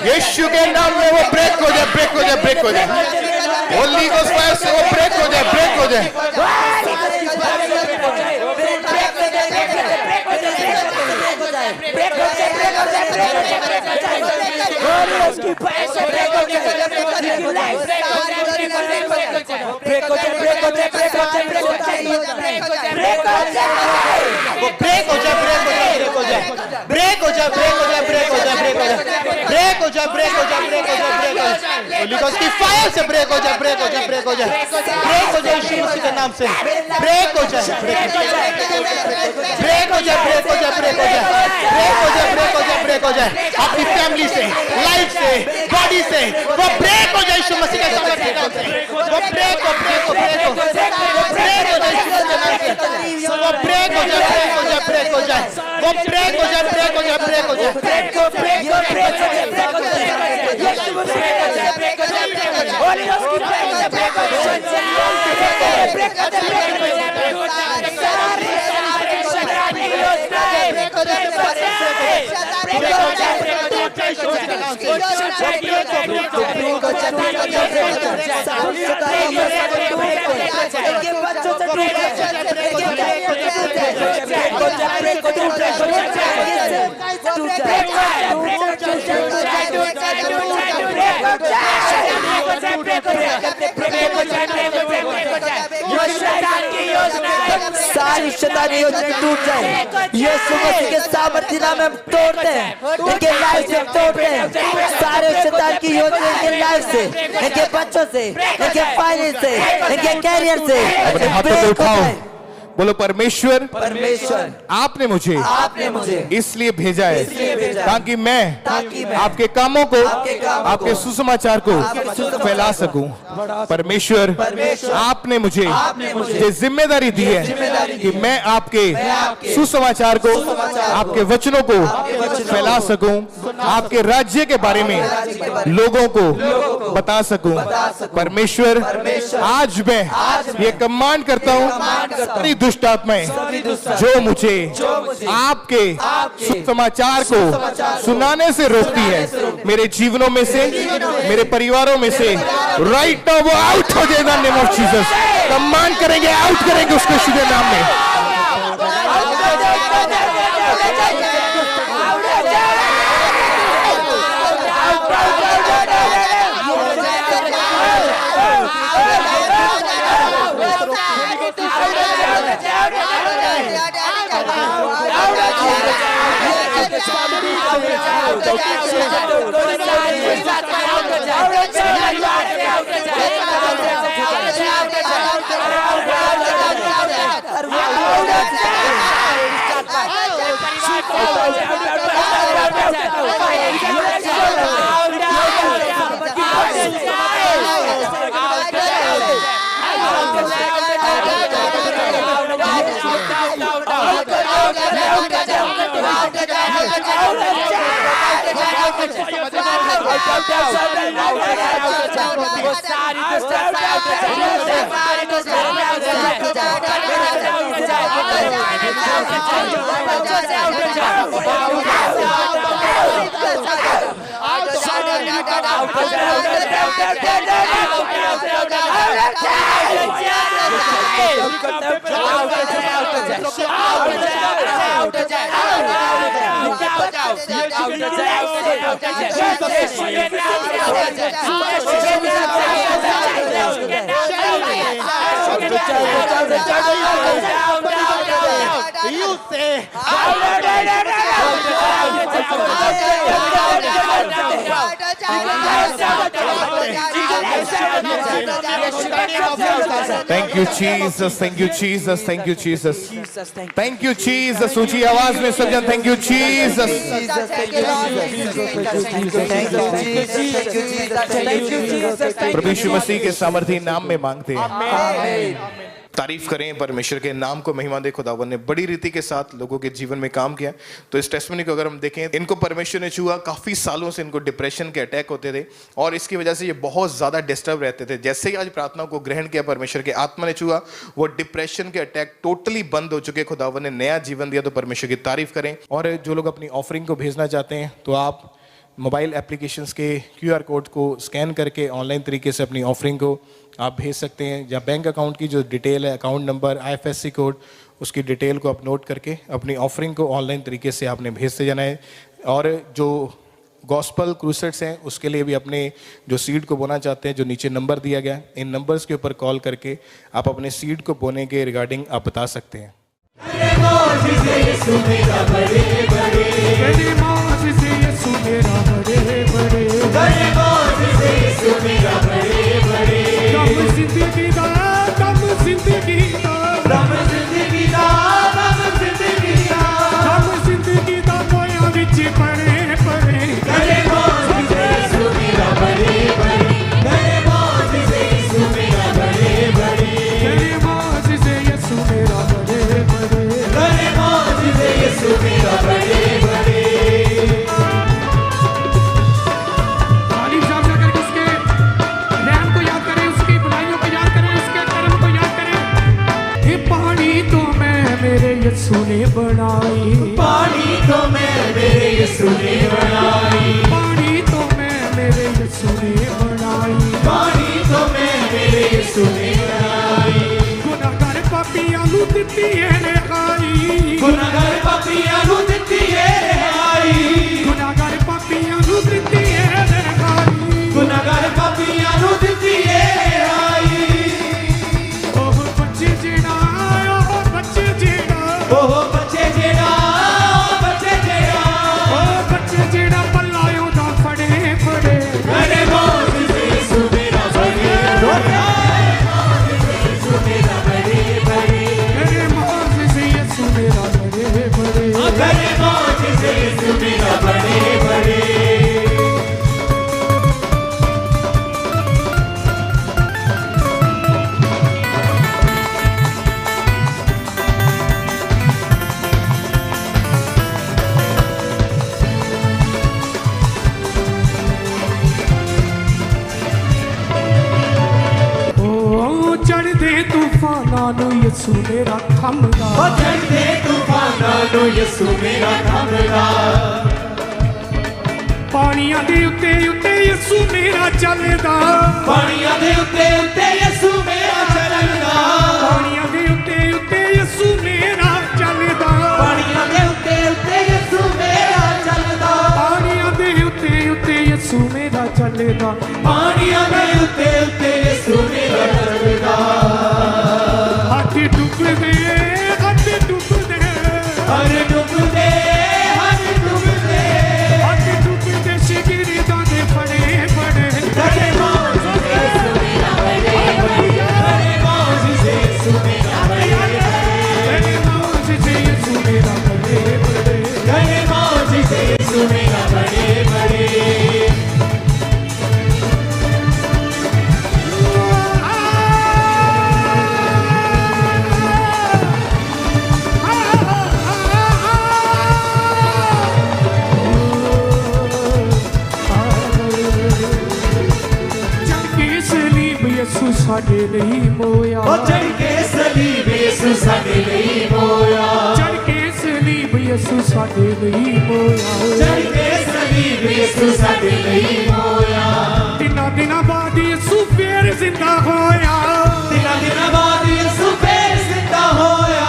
यीशु के नाम में, वो ब्रेक हो जाए, ब्रेक हो जाए, ब्रेक हो जाए। होली गॉस्ट फायर से वो ब्रेक हो जाए, ब्रेक हो जाए। उसकी फायर से ब्रेक हो जाए, ब्रेक हो जाए, ब्रेक हो जाए, ब्रेक हो जाए यीशु मसीह के नाम से, ब्रेक हो जाए, ब्रेक हो जाए, ब्रेक हो जाए, ब्रेक हो जाए, ब्रेक हो जाए, ब्रेक हो जाए, ब्रेक हो जाए, ब्रेक हो जाए। अपनी फैमिली से, लाइफ से, बॉडी से वो ब्रेक हो जाए यीशु मसीह के नाम से, वो ब्रेक हो, ब्रेक हो, ब्रेक हो, वो ब्रेक हो जाए यीशु के नाम से, वो ब्रेक हो जाए, ब्रेक हो जाए, ब्रेक हो जाए, वो ब्रेक हो जाए, ब्रेक हो जाए, ब्रेक हो जाए, ब्रेक हो, ब्रेक हो, ब्रेक हो जाए, ब्रेक हो जाए, यीशु मसीह का नाम, ब्रेक हो जाए, ब्रेक हो जाए, होली गॉस्ट की ब्रेक हो जाए, ब्रेक हो जाए, ब्रेक हो जाए, ब्रेक हो जाए, सारी शैतान की योजनाएं ब्रेक हो जाए, ब्रेक हो जाए, ब्रेक हो जाए, ब्रेक हो जाए, ब्रेक हो जाए, सारी शैतानी योजना टूट जाए यीशु मसीह के सामर्थ्य नाम में तोड़ते हैं, इनके लाइफ से तोड़ते हैं सारे शैतान की योजना, इनके लाइफ से, इनके बच्चों से, इनके फाइनेंस से, इनके कैरियर से। अपने हाथों को उठाओ, बोलो परमेश्वर, परमेश्वर आपने मुझे इसलिए भेजा है ताकि मैं आपके कामों को, आपके सुसमाचार को फैला सकूं। परमेश्वर आपने मुझे ये जिम्मेदारी दी है कि मैं आपके सुसमाचार को, आपके वचनों को फैला सकूं, आपके राज्य के बारे में लोगों को बता सकूं। परमेश्वर आज मैं ये कमांड करता हूं, दुष्ट आत्माएं जो मुझे आपके सुसमाचार को सुनाने से रोकती है, मेरे जीवनों में से, मेरे परिवारों में से राइट नाउ वो आउट हो जाए in the name of Jesus. Command करेंगे, आउट करेंगे उसके शुभ नाम में। Thank you Jesus, thank you Jesus, thank you Jesus, thank you Jesus। ऊंची आवाज में सब जन थैंक यू जीसस। प्रभु यीशु मसीह के सामर्थी नाम में मांगते हैं। तारीफ करें परमेश्वर के नाम को, महिमा दे। खुदावन ने बड़ी रीति के साथ लोगों के जीवन में काम किया। तो इस टेस्टमनी को अगर हम देखें, इनको परमेश्वर ने छुआ। काफी सालों से इनको डिप्रेशन के अटैक होते थे और इसकी वजह से ये बहुत ज्यादा डिस्टर्ब रहते थे। जैसे ही आज प्रार्थना को ग्रहण किया, परमेश्वर के आत्मा ने छुआ, वो डिप्रेशन के अटैक टोटली बंद हो चुके। खुदावन ने नया जीवन दिया। तो परमेश्वर की तारीफ करें। और जो लोग अपनी ऑफरिंग को भेजना चाहते हैं तो आप मोबाइल एप्लीकेशंस के QR कोड को स्कैन करके ऑनलाइन तरीके से अपनी ऑफरिंग को आप भेज सकते हैं। या बैंक अकाउंट की जो डिटेल है, अकाउंट नंबर, IFSC कोड, उसकी डिटेल को आप नोट करके अपनी ऑफरिंग को ऑनलाइन तरीके से आपने भेजते जाना है। और जो गॉस्पल क्रूसेड्स हैं उसके लिए भी अपने जो सीड को बोना चाहते हैं, जो नीचे नंबर दिया गया है, इन नंबर्स के ऊपर कॉल करके आप अपने सीड को बोने के रिगार्डिंग आप बता सकते हैं। सुने बनाई पानी तो मैं मेरे यीशु ने बनाई, पानी तो मैं मेरे यीशु ने बनाई, पानी तो मैं मेरे यीशु ने बनाई। गुनाहगार पापियां नूं दित्ती है रिहाई, गुनाहगार पापियां नूं दित्ती है रिहाई, गुनाहगार पापियां नूं दित्ती है रिहाई, गुनाहगार पापियां नूं दित्ती है रिहाई। ओह बच्चे जेड़ा, ओह बच्चे जेड़ा, ओह बच्चे जेड़ा, बच्चे जेड़ा, ओह बच्चे जेड़ा पल्लायों दा फड़े फड़े अरे मौत से यीशु मेरा बड़े बड़े, मेरा बड़े बड़े, अरे मौत से यीशु मेरा बड़े बड़े, अरे मौत से यीशु मेरा बड़े बड़े। चढ़ दे तूफान तूफानां नूं यसू मेरा थमदा ओ चढ़दे तूफानां नूं यसू मेरा थमदा पानियां दे उत्ते उत्ते यसू मेरा चलदा पानियां दे उत्ते उत्ते यसू मेरा चलदा पानियां दे उत्ते उत्ते यसू मेरा चलदा पानियां दे उत्ते उत्ते यसू मेरा चलदा पानियां दे उत्ते उत्ते यसू मेरा चलदा पानियां दे उत्ते उत्ते यसू मेरा चलदा हट डुबदे हट डुबदे हर डुबदे हर डुबदे हट डुबदे शिगिरदां दे फड़े फड़े करे मौज से सुमेरा बड़े करे मौज से सुमेरा बड़े करे मौज से सुमेरा बड़े बड़े करे मौज से सुमेरा बड़े बड़े यसू साडे लई मोया चढ़ के सलीब यसू साडे लई मोया चढ़ के सलीब यसू साडे लई मोया चढ़ के सलीब यसू साडे लई मोया दिना बाद यसू फिर जिंदा होया दिना बाद यसू फिर जिंदा होया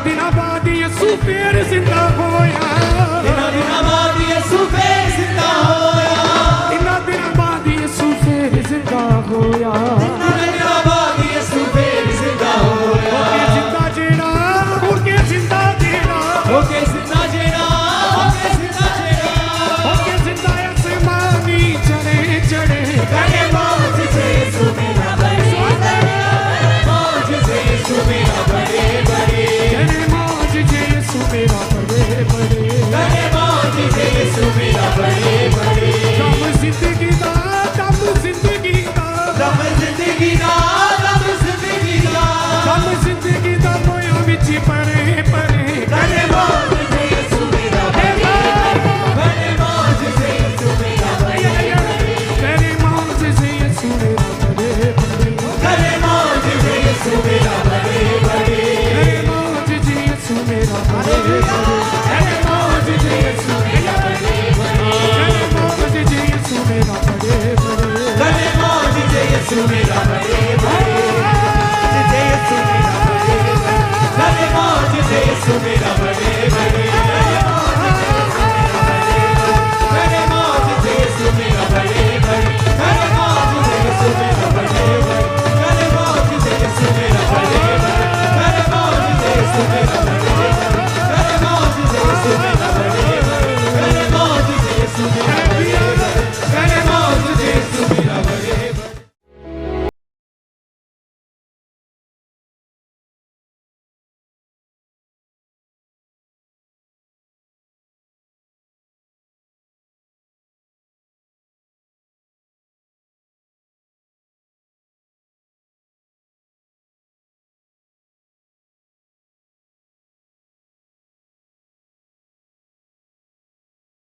दिना बाद यसू फिर जिंदा होया दिना बाद यसू फिर जिंदा होया दिना बाद यसू फिर जिंदा होया Sumira